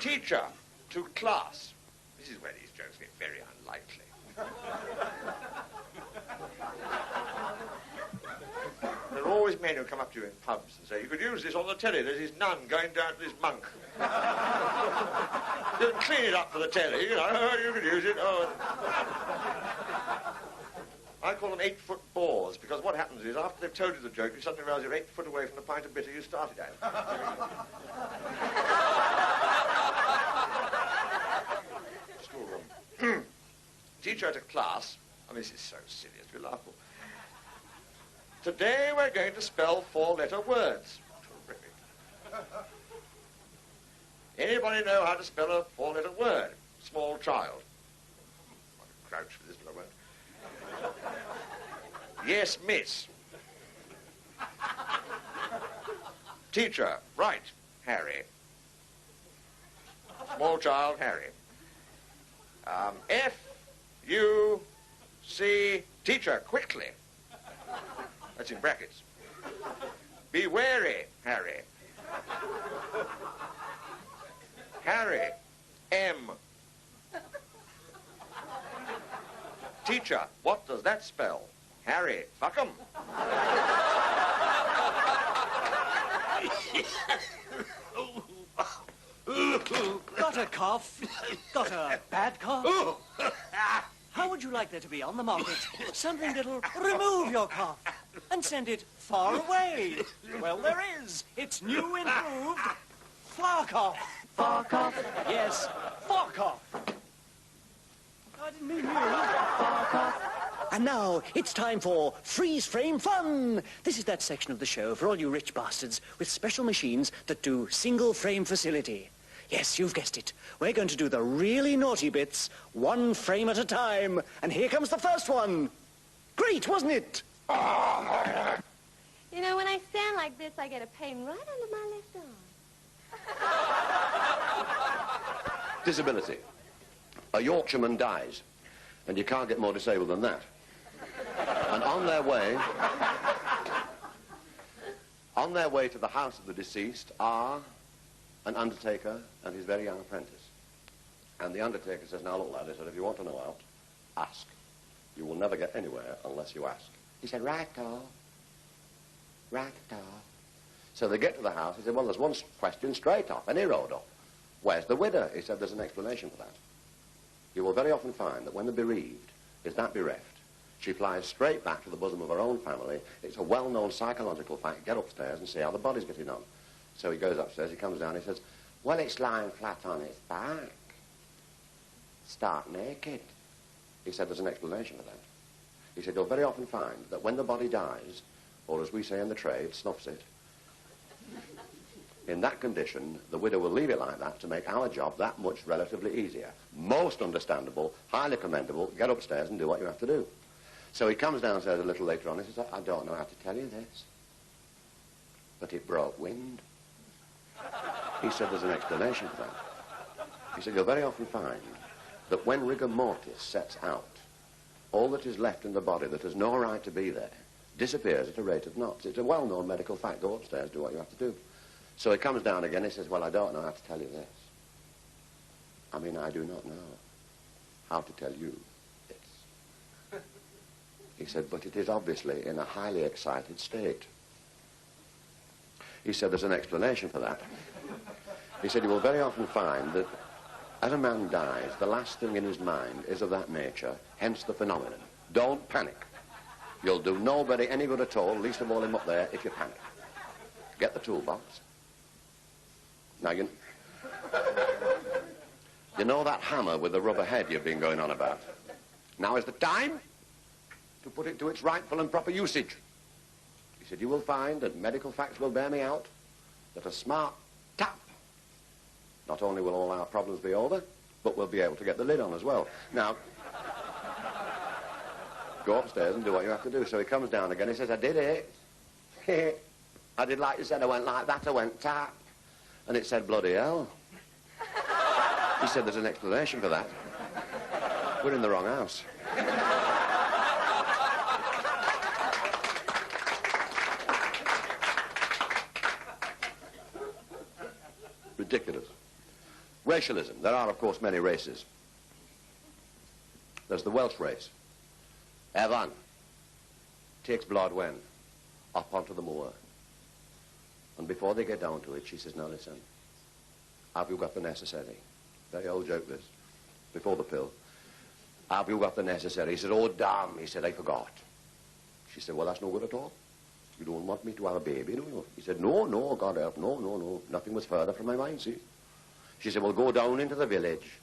N: Teacher to class. This is where these jokes get very unlikely. There are always men who come up to you in pubs and say, you could use this on the telly, there's this nun going down to this monk. You can clean it up for the telly, you know, you could use it. Oh. I call them 8-foot bores, because what happens is, after they've told you the joke, you suddenly realise you're 8 foot away from the pint of bitter you started at. Schoolroom. Teacher to class. I mean, this is so silly, it's laughable. Today we're going to spell 4-letter words. Terrific. Anybody know how to spell a 4-letter word? Small child. I can crouch for this, but I won't. Yes, miss. Teacher, right, Harry. Small child, Harry. F-U-C, teacher, quickly. That's in brackets. Be wary, Harry. Harry, M. Teacher, what does that spell? Harry, fuck 'em.
H: Got a cough? Got a bad cough? How would you like there to be on the market something that'll remove your cough and send it far away? Well, there is. It's new, improved Far Cough. Far Cough? Yes, Far Cough. I didn't mean you. Far Cough. And now it's time for freeze frame fun. This is that section of the show for all you rich bastards with special machines that do single frame facility. Yes, you've guessed it. We're going to do the really naughty bits, 1 frame at a time. And here comes the first one. Great, wasn't it?
M: You know, when I stand like this, I get a pain right under my left arm.
P: Disability. A Yorkshireman dies, and you can't get more disabled than that. And on their way to the house of the deceased are an undertaker and his very young apprentice. And the undertaker says, now look, lad, he said, if you want to know out, ask. You will never get anywhere unless you ask. He said, right-o. Right-o. So they get to the house. He said, well, there's one question straight off, and he rode up. Where's the widow? He said, there's an explanation for that. You will very often find that when the bereaved is that bereft, she flies straight back to the bosom of her own family. It's a well-known psychological fact. Get upstairs and see how the body's getting on. So he goes upstairs, he comes down, he says, well, it's lying flat on its back. Stark naked. He said, there's an explanation for that. He said, you'll very often find that when the body dies, or as we say in the trade, snuffs it, in that condition, the widow will leave it like that to make our job that much relatively easier. Most understandable, highly commendable. Get upstairs and do what you have to do. So he comes downstairs a little later on. He says, I don't know how to tell you this, but it brought wind. He said, there's an explanation for that. He said, you'll very often find that when rigor mortis sets out, all that is left in the body that has no right to be there disappears at a rate of knots. It's a well-known medical fact. Go upstairs, do what you have to do. So he comes down again. He says, well, I don't know how to tell you this. I mean, I do not know how to tell you this. He said, but it is obviously in a highly excited state. He said, there's an explanation for that. He said, you will very often find that as a man dies, the last thing in his mind is of that nature, hence the phenomenon. Don't panic. You'll do nobody any good at all, least of all him up there, if you panic. Get the toolbox. Now, you know that hammer with the rubber head you've been going on about? Now is the time to put it to its rightful and proper usage. He said, you will find, and medical facts will bear me out, that a smart tap, not only will all our problems be over, but we'll be able to get the lid on as well. Now, go upstairs and do what you have to do. So he comes down again. He says, I did it. I did like you said. I went like that. I went tap. And it said, bloody hell. He said, there's an explanation for that. We're in the wrong house. Ridiculous. Racialism. There are, of course, many races. There's the Welsh race. Evan takes blood when? Up onto the moor. And before they get down to it, she says, now listen, have you got the necessary? Very old joke this, before the pill. Have you got the necessary? He said, oh, damn. He said, I forgot. She said, well, that's no good at all. You don't want me to have a baby, do you? He said, no, God help, no. Nothing was further from my mind, see? She said, well, go down into the village,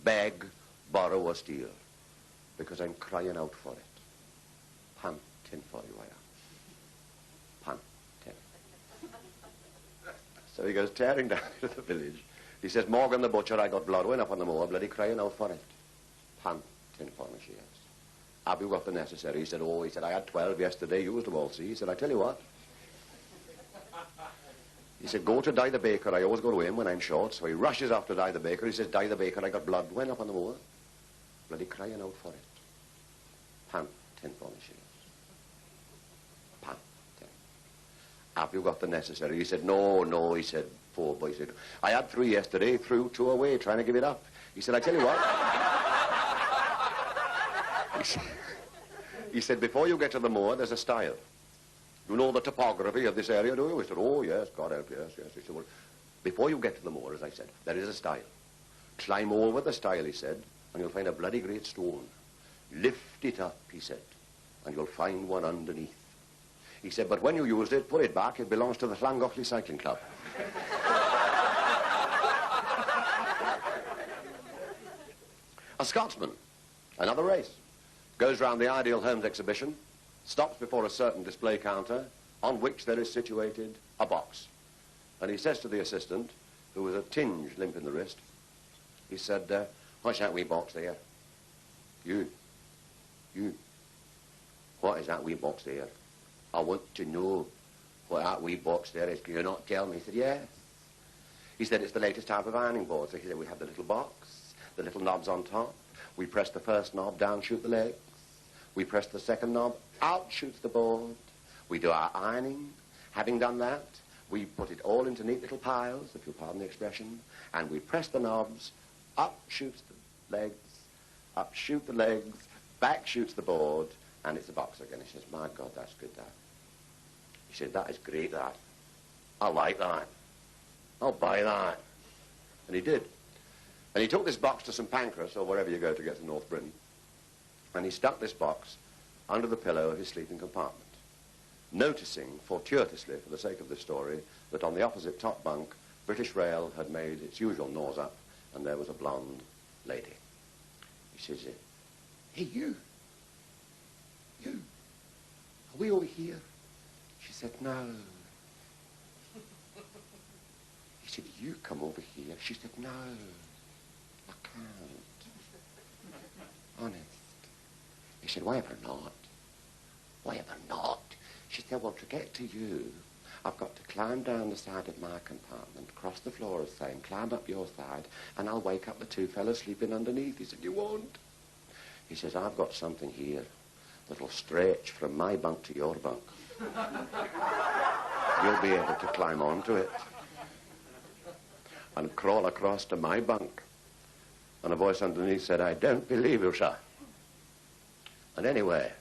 P: beg, borrow or steal, because I'm crying out for it. Panting for you, I am. Panting. So he goes tearing down to the village. He says, Morgan the butcher, I got blood went up on the moor, bloody crying out for it. Panting for me, she is. Have you got the necessary? He said, oh, he said, I had 12 yesterday, used them all, see? He said, I tell you what. He said, go to Di the baker. I always go to him when I'm short. So he rushes off to Di the baker. He says, Di the baker, I got blood went up on the moor. Bloody crying out for it. Panting for me, she is. Panting. Have you got the necessary? He said, no. He said, poor boy. He said, I had 3 yesterday, threw 2 away, trying to give it up. He said, I tell you what. He said, before you get to the moor, there's a stile. You know the topography of this area, do you? He said, oh, yes, God help, yes. He said, well, before you get to the moor, as I said, there is a stile. Climb over the stile, he said, and you'll find a bloody great stone. Lift it up, he said, and you'll find one underneath. He said, but when you used it, put it back. It belongs to the Llangolli Cycling Club. A Scotsman, another race, goes round the Ideal Homes exhibition, stops before a certain display counter on which there is situated a box. And he says to the assistant, who was a tinge limp in the wrist, he said, what's that wee box there? You. What is that wee box there? I want to know what that wee box there is. Can you not tell me? He said, yes. He said, it's the latest type of ironing board. So he said, we have the little box, the little knobs on top. We press the first knob, down shoot the legs. We press the second knob, out shoots the board. We do our ironing. Having done that, we put it all into neat little piles, if you'll pardon the expression, and we press the knobs, up shoots the legs, up shoot the legs, back shoots the board, and it's a box again. He says, my God, that's good, that. He said, that is great, that. I like that. I'll buy that. And he did. And he took this box to St. Pancras, or wherever you go to get to North Britain, and he stuck this box under the pillow of his sleeping compartment, noticing, fortuitously, for the sake of this story, that on the opposite top bunk, British Rail had made its usual nose up, and there was a blonde lady. He says, hey, you, are we over here? She said, no. He said, you come over here. She said, no, I can't. Honest. He said, why ever not? Why ever not? She said, well, to get to you, I've got to climb down the side of my compartment, cross the floor of same, climb up your side, and I'll wake up the two fellas sleeping underneath. He said, you won't. He says, I've got something here that'll stretch from my bunk to your bunk. You'll be able to climb onto it and crawl across to my bunk. And a voice underneath said, I don't believe you, sir. And anyway,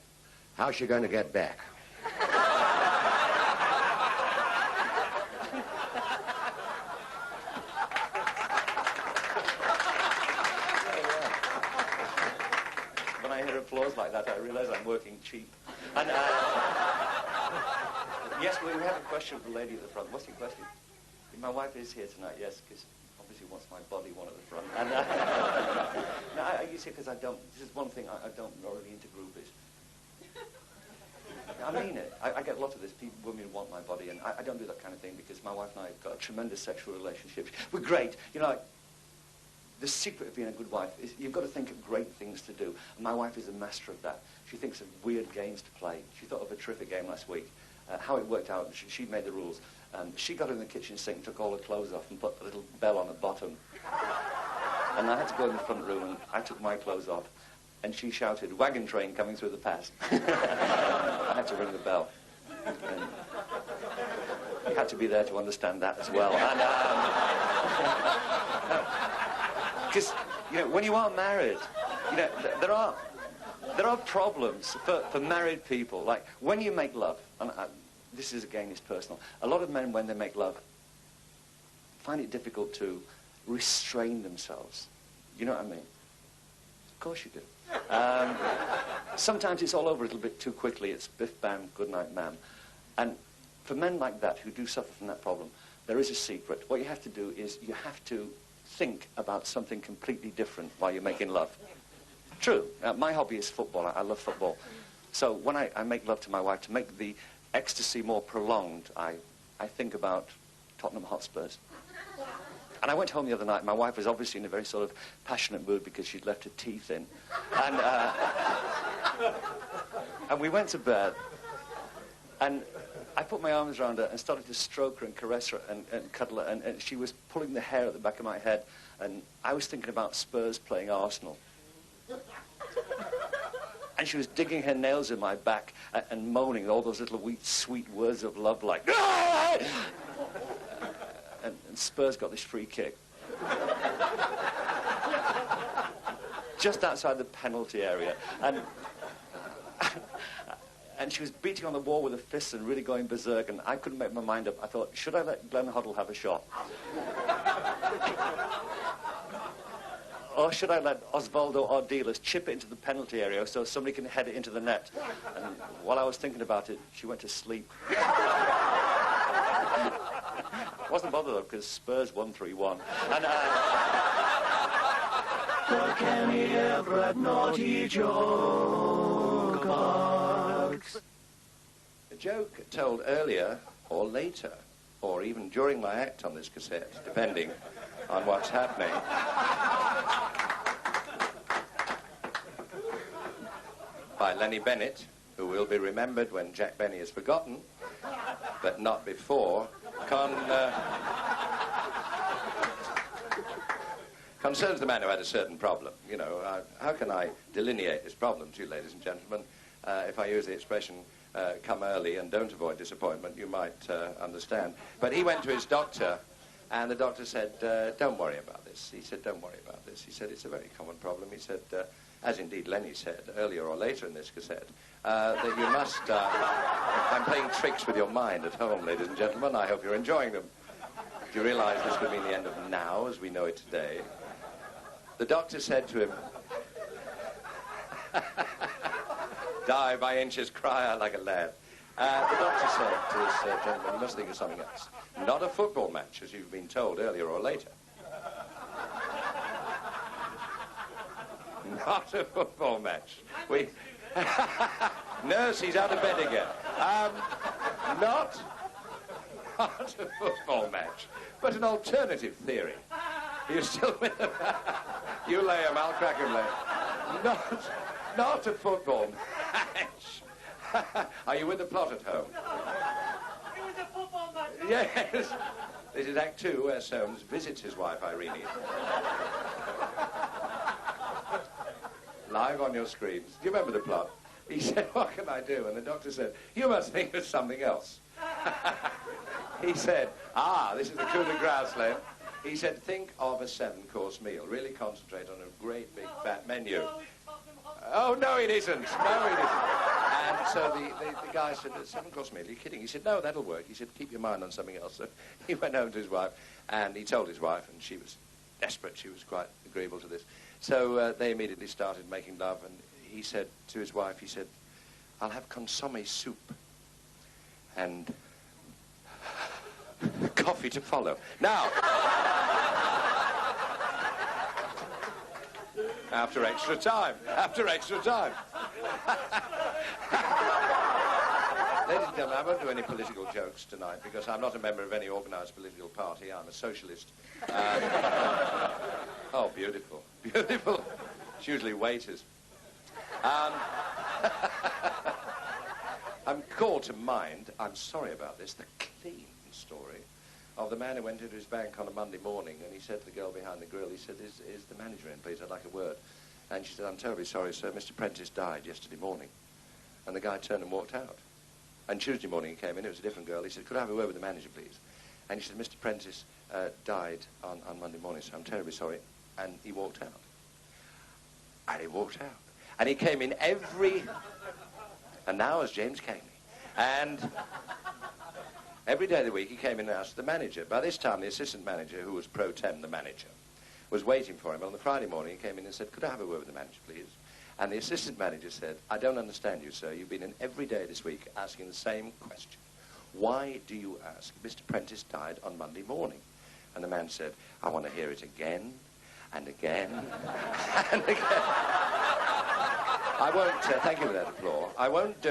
P: how's she going to get back?
K: When I hear applause like that, I realise I'm working cheap. And, yes, we have a question for the lady at the front. What's your question? My wife is here tonight, yes, because obviously wants my body one at the front. And, no, you see, because I don't, this is one thing I don't really into groupies. I mean it. I get a lot of this. Women want my body, and I don't do that kind of thing because my wife and I have got a tremendous sexual relationship. We're great. You know, like, the secret of being a good wife is you've got to think of great things to do. And my wife is a master of that. She thinks of weird games to play. She thought of a terrific game last week. How it worked out, she made the rules. She got in the kitchen sink, took all her clothes off and put a little bell on the bottom. And I had to go in the front room and I took my clothes off. And she shouted, wagon train coming through the pass. I had to ring the bell. And you had to be there to understand that as well. Because, you know, when you are married, you know, there are problems for married people. Like, when you make love, and this is, again, is personal. A lot of men, when they make love, find it difficult to restrain themselves. You know what I mean? Of course you do. Sometimes it's all over a little bit too quickly. It's biff, bam, good night, ma'am. And for men like that who do suffer from that problem, there is a secret. What you have to do is you have to think about something completely different while you're making love. True. My hobby is football. I love football. So when I make love to my wife, to make the ecstasy more prolonged, I think about Tottenham Hotspurs. And I went home the other night. My wife was obviously in a very sort of passionate mood because she'd left her teeth in. And we went to bed. And I put my arms around her and started to stroke her and caress her and cuddle her. And she was pulling the hair at the back of my head. And I was thinking about Spurs playing Arsenal. And she was digging her nails in my back and moaning all those little sweet words of love like... And Spurs got this free kick. Just outside the penalty area. And she was beating on the wall with her fists and really going berserk, and I couldn't make my mind up. I thought, should I let Glenn Hoddle have a shot? Or should I let Osvaldo Ordilas chip it into the penalty area so somebody can head it into the net? And while I was thinking about it, she went to sleep. Wasn't bothered though, because Spurs won 3-1. And
B: The Kenny Everett Naughty Joke Box.
K: A joke told earlier or later, or even during my act on this cassette, depending on what's happening. By Lenny Bennett, who will be remembered when Jack Benny is forgotten, but not before, concerns the man who had a certain problem. You know, how can I delineate this problem to you, ladies and gentlemen? If I use the expression, come early and don't avoid disappointment, you might understand. But he went to his doctor, and the doctor said, don't worry about this. He said, don't worry about this. He said, it's a very common problem. He said, as indeed Lenny said earlier or later in this cassette, that you must... I'm playing tricks with your mind at home, ladies and gentlemen. I hope you're enjoying them. Do you realise this could mean the end of now, as we know it today? The doctor said to him, die by inches, cry out like a lad. The doctor said to this gentleman, you must think of something else. Not a football match, as you've been told earlier or later. Not a football match. Nurse, he's out of bed again. Not a football match, but an alternative theory. Are you still with him? You lay him, I'll crack him later. Not a football match.
J: Are you with the plot at home?
D: It was a football match.
J: Yes. This is Act 2, where Soames visits his wife, Irene. Live on your screens. Do you remember the plot? He said, what can I do? And the doctor said, you must think of something else. He said, this is the coup de grace, Len. He said, think of a 7-course meal. Really concentrate on a great big fat menu. Oh, no, it isn't. No, it isn't. And so the guy said, 7-course meal, are you kidding? He said, no, that'll work. He said, keep your mind on something else. So he went home to his wife, and he told his wife, and she was desperate. She was quite agreeable to this. So they immediately started making love, and he said to his wife, he said, I'll have consomme soup and coffee to follow. Now, after extra time. Ladies and gentlemen, I won't do any political jokes tonight because I'm not a member of any organised political party. I'm a socialist. Oh, beautiful. Beautiful. It's usually waiters. I'm called to mind, I'm sorry about this, the clean story of the man who went into his bank on a Monday morning and he said to the girl behind the grill, he said, is the manager in, please? I'd like a word. And she said, I'm terribly sorry, sir. Mr. Prentice died yesterday morning. And the guy turned and walked out. And Tuesday morning he came in, it was a different girl. He said, could I have a word with the manager, please? And he said, Mr. Prentice died on Monday morning, so I'm terribly sorry. And he walked out. And he walked out. And he came in every... And now as James Cagney. And every day of the week he came in and asked the manager. By this time the assistant manager, who was pro tem the manager, was waiting for him. On the Friday morning he came in and said, could I have a word with the manager, please? And the assistant manager said, I don't understand you, sir. You've been in every day this week asking the same question. Why do you ask? Mr. Prentice died on Monday morning. And the man said, I want to hear it again and again and again. I won't, thank you for that applause. I won't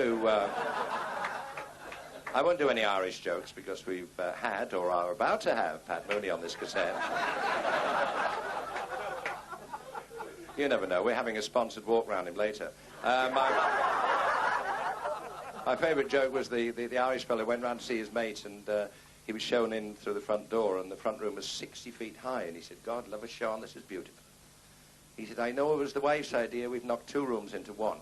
J: do any Irish jokes because we've had or are about to have Pat Mooney on this cassette. You never know. We're having a sponsored walk round him later. My favourite joke was the Irish fellow went round to see his mate and he was shown in through the front door and the front room was 60 feet high and he said, God love us, Sean, this is beautiful. He said, I know it was the wife's idea, we've knocked 2 rooms into 1.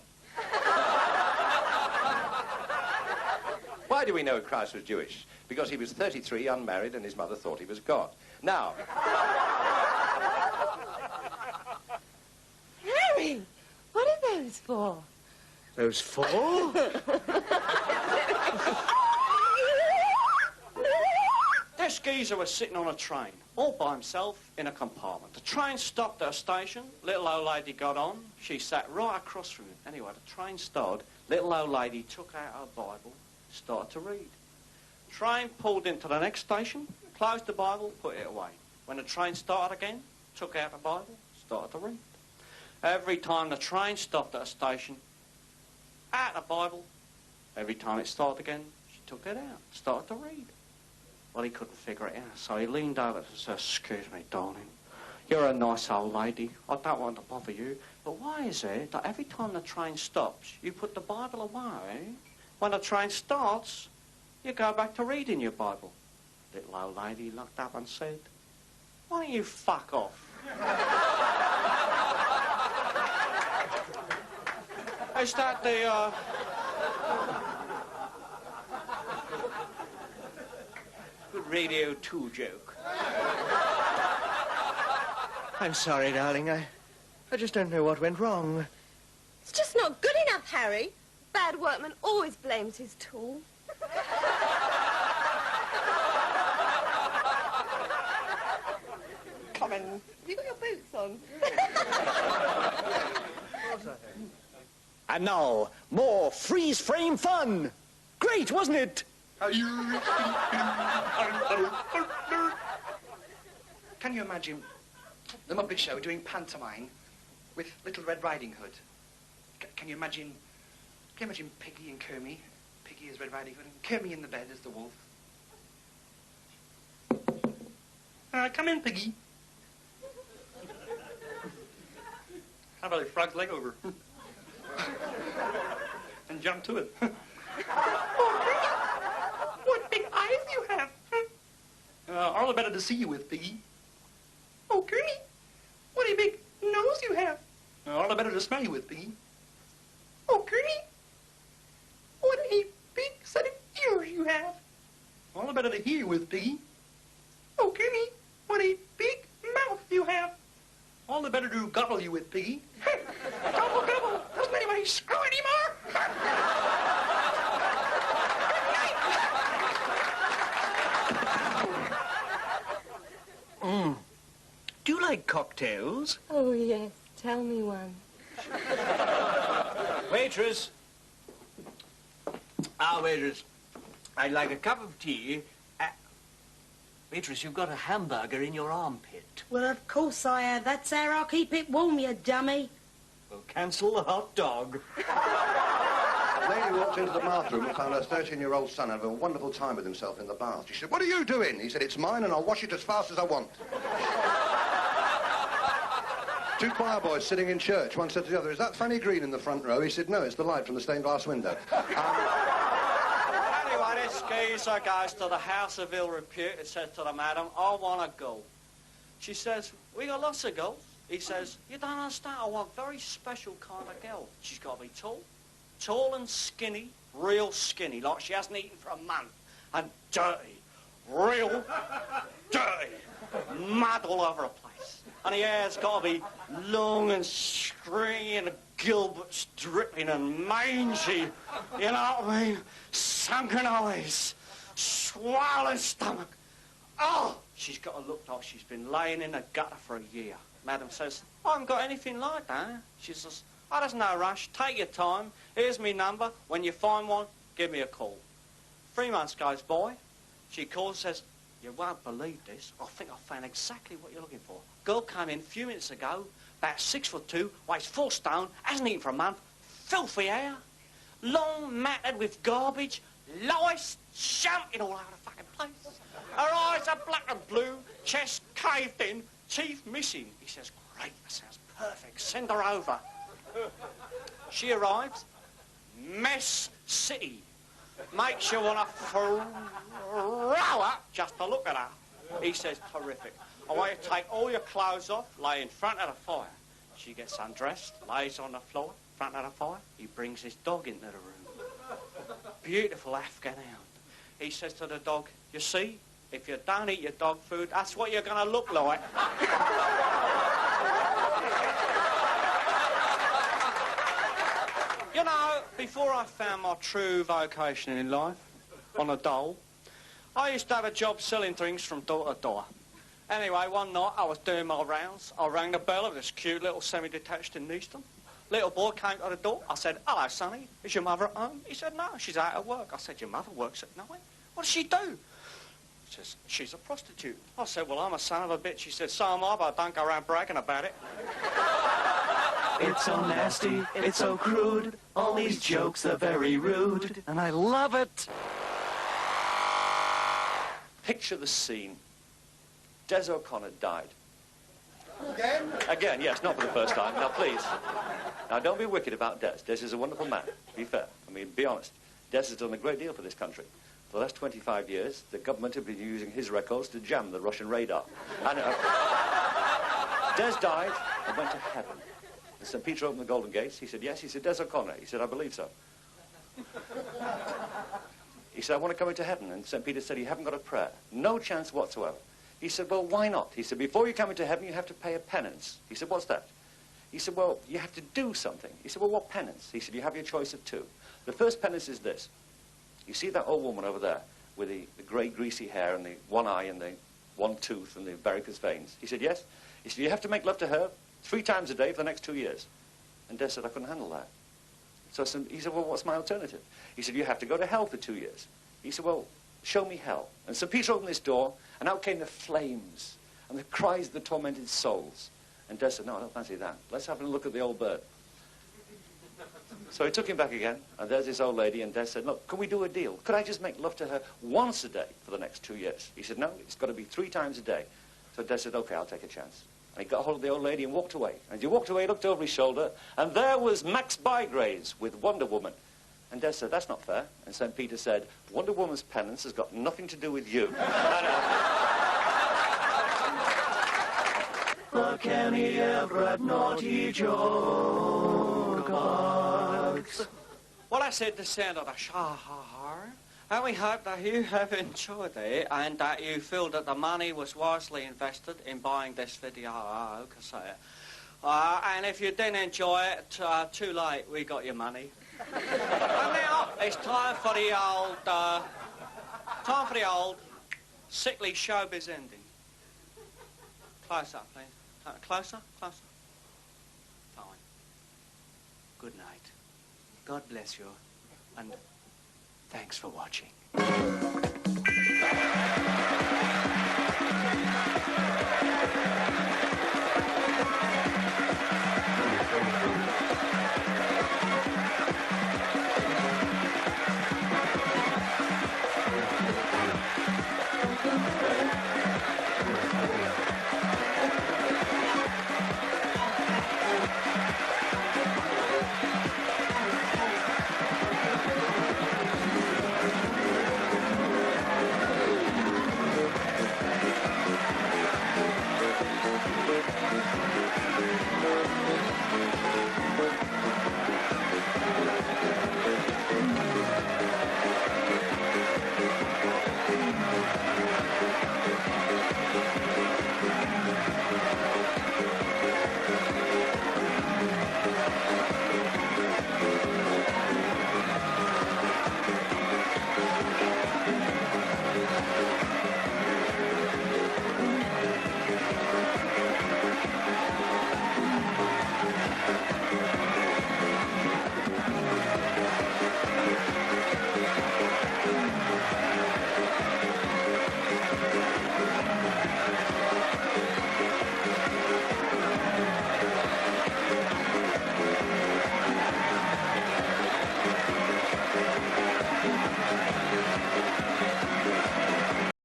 J: Why do we know Christ was Jewish? Because he was 33, unmarried, and his mother thought he was God. Now...
M: Harry, what are those for?
H: Those 4? This geezer was sitting on a train, all by himself in a compartment. The train stopped at a station. Little old lady got on. She sat right across from him. Anyway, the train stopped. Little old lady took out her Bible, started to read. Train pulled into the next station, closed the Bible, put it away. When the train started again, took out the Bible, started to read. Every time the train stopped at a station, out the Bible. Every time it started again, she took it out, started to read. Well, he couldn't figure it out, so he leaned over and said, excuse me, darling, you're a nice old lady. I don't want to bother you, but why is it that every time the train stops, you put the Bible away? When the train starts, you go back to reading your Bible. Little old lady looked up and said, why don't you fuck off? Is that the, Radio 2 joke?
Q: I'm sorry, darling. I just don't know what went wrong.
M: It's just not good enough, Harry. Bad workman always blames his tool. Come on. Have you got your boots on?
Q: And now, more freeze frame fun. Great, wasn't it?
G: Can you imagine the Muppet Show doing pantomime with Little Red Riding Hood? Can you imagine Piggy and Kermie? Piggy as Red Riding Hood and Kermie in the bed as the wolf. Come in, Piggy. How about a frog's leg over? And jump to it.
R: Oh, Piggy, what big eyes you have. All the better to see you with, Piggy. Oh, Kermie, what a big nose you have. All the better to smell you with, Piggy. Oh, Kermie, what a big set of ears you have. All the better to hear you with, Piggy. Oh, Kermie, what a big mouth you have. All the better to gobble you with, Piggy. Gobble, gobble. Doesn't anybody screw anymore?
Q: Do you like cocktails?
M: Oh, yes. Tell me one.
Q: Waitress. Waitress. I'd like a cup of tea. Waitress, you've got a hamburger in your armpit.
S: Well, of course I have. That's how I'll keep it warm, you dummy.
Q: Well, cancel the hot dog.
E: A lady walked into the bathroom and found her 13-year-old son having a wonderful time with himself in the bath. She said, "What are you doing?" He said, "It's mine and I'll wash it as fast as I want." Two choir boys sitting in church. One said to the other, "Is that Fanny Green in the front row?" He said, "No, it's the light from the stained glass window."
H: Anyway, this geezer goes to the house of ill repute and says to the madam, "I want a girl." She says, "We got lots of girls." He says, "You don't understand. I want a very special kind of girl. She's got to be tall and skinny, real skinny, like she hasn't eaten for a month, and dirty, real dirty, mud all over her place. And the hair's got to be long and stringy and the gilberts dripping and mangy, you know what I mean? Sunken eyes, swollen stomach. Oh, she's got to look like she's been laying in a gutter for a year." Madam says, "I haven't got anything like that." She says, "Oh, there's no rush. Take your time. Here's me number. When you find one, give me a call." 3 months goes by. She calls and says, "You won't believe this. I think I found exactly what you're looking for. Girl came in a few minutes ago, about 6'2", weighs 4 stone, hasn't eaten for a month, filthy hair, long matted with garbage, lice jumping all over the fucking place. Her eyes are black and blue, chest caved in, teeth missing." He says, "Great, that sounds perfect. Send her over." She arrives, Mess City. Makes you want to throw her just to look at her. He says, "Terrific. I want you to take all your clothes off, lay in front of the fire." She gets undressed, lays on the floor, in front of the fire. He brings his dog into the room. Beautiful Afghan hound. He says to the dog, "You see, if you don't eat your dog food, that's what you're going to look like." You know, before I found my true vocation in life, on a dole, I used to have a job selling things from door to door. Anyway, one night I was doing my rounds. I rang the bell of this cute little semi-detached in Neaston. Little boy came to the door. I said, "Hello, sonny. Is your mother at home?" He said, "No, she's out at work." I said, "Your mother works at night? What does she do?" He says, "She's a prostitute." I said, "Well, I'm a son of a bitch." He said, "So am I, but I don't go around bragging about it."
I: It's so nasty, it's so crude, all these jokes are very rude, and I love it.
C: Picture the scene. Des O'Connor died.
E: Again?
C: Again, yes, not for the first time. Now, please. Now, don't be wicked about Des. Des is a wonderful man. Be fair. I mean, be honest. Des has done a great deal for this country. For the last 25 years, the government have been using his records to jam the Russian radar. And Des died and went to heaven. And St. Peter opened the Golden Gates. He said, "Yes." He said, "Des O'Connor." He said, "I believe so." He said, "I want to come into heaven." And St. Peter said, "You haven't got a prayer. No chance whatsoever." He said, "Well, why not?" He said, "Before you come into heaven, you have to pay a penance." He said, "What's that?" He said, "Well, you have to do something." He said, "Well, what penance?" He said, "You have your choice of 2. The first penance is this. You see that old woman over there with the grey, greasy hair and the one eye and the one tooth and the varicose veins?" He said, "Yes." He said, "You have to make love to her 3 times a day for the next 2 years." And Des said, "I couldn't handle that." So he said, "Well, what's my alternative?" He said, "You have to go to hell for 2 years." He said, "Well, show me hell." And St. Peter opened this door, and out came the flames and the cries of the tormented souls. And Des said, "No, I don't fancy that. Let's have a look at the old bird." So he took him back again, and there's this old lady, and Des said, "Look, can we do a deal? Could I just make love to her once a day for the next 2 years?" He said, "No, it's got to be 3 times a day." So Des said, "Okay, I'll take a chance." And he got hold of the old lady and walked away. And as he walked away, he looked over his shoulder, and there was Max Bygraves with Wonder Woman.
K: And Des said, that's not fair. And St. Peter said, Wonder Woman's penance has got nothing to do with you.
I: The Kenny Everett Naughty Joke Box.
H: Well, that's it, the sound of the show. And we hope that you have enjoyed it and that you feel that the money was wisely invested in buying this video cassette. And if you didn't enjoy it, too late, we got your money. And now it's time for the old sickly showbiz ending. Close up, please. Closer, closer. Fine. Good night. God bless you, and thanks for watching.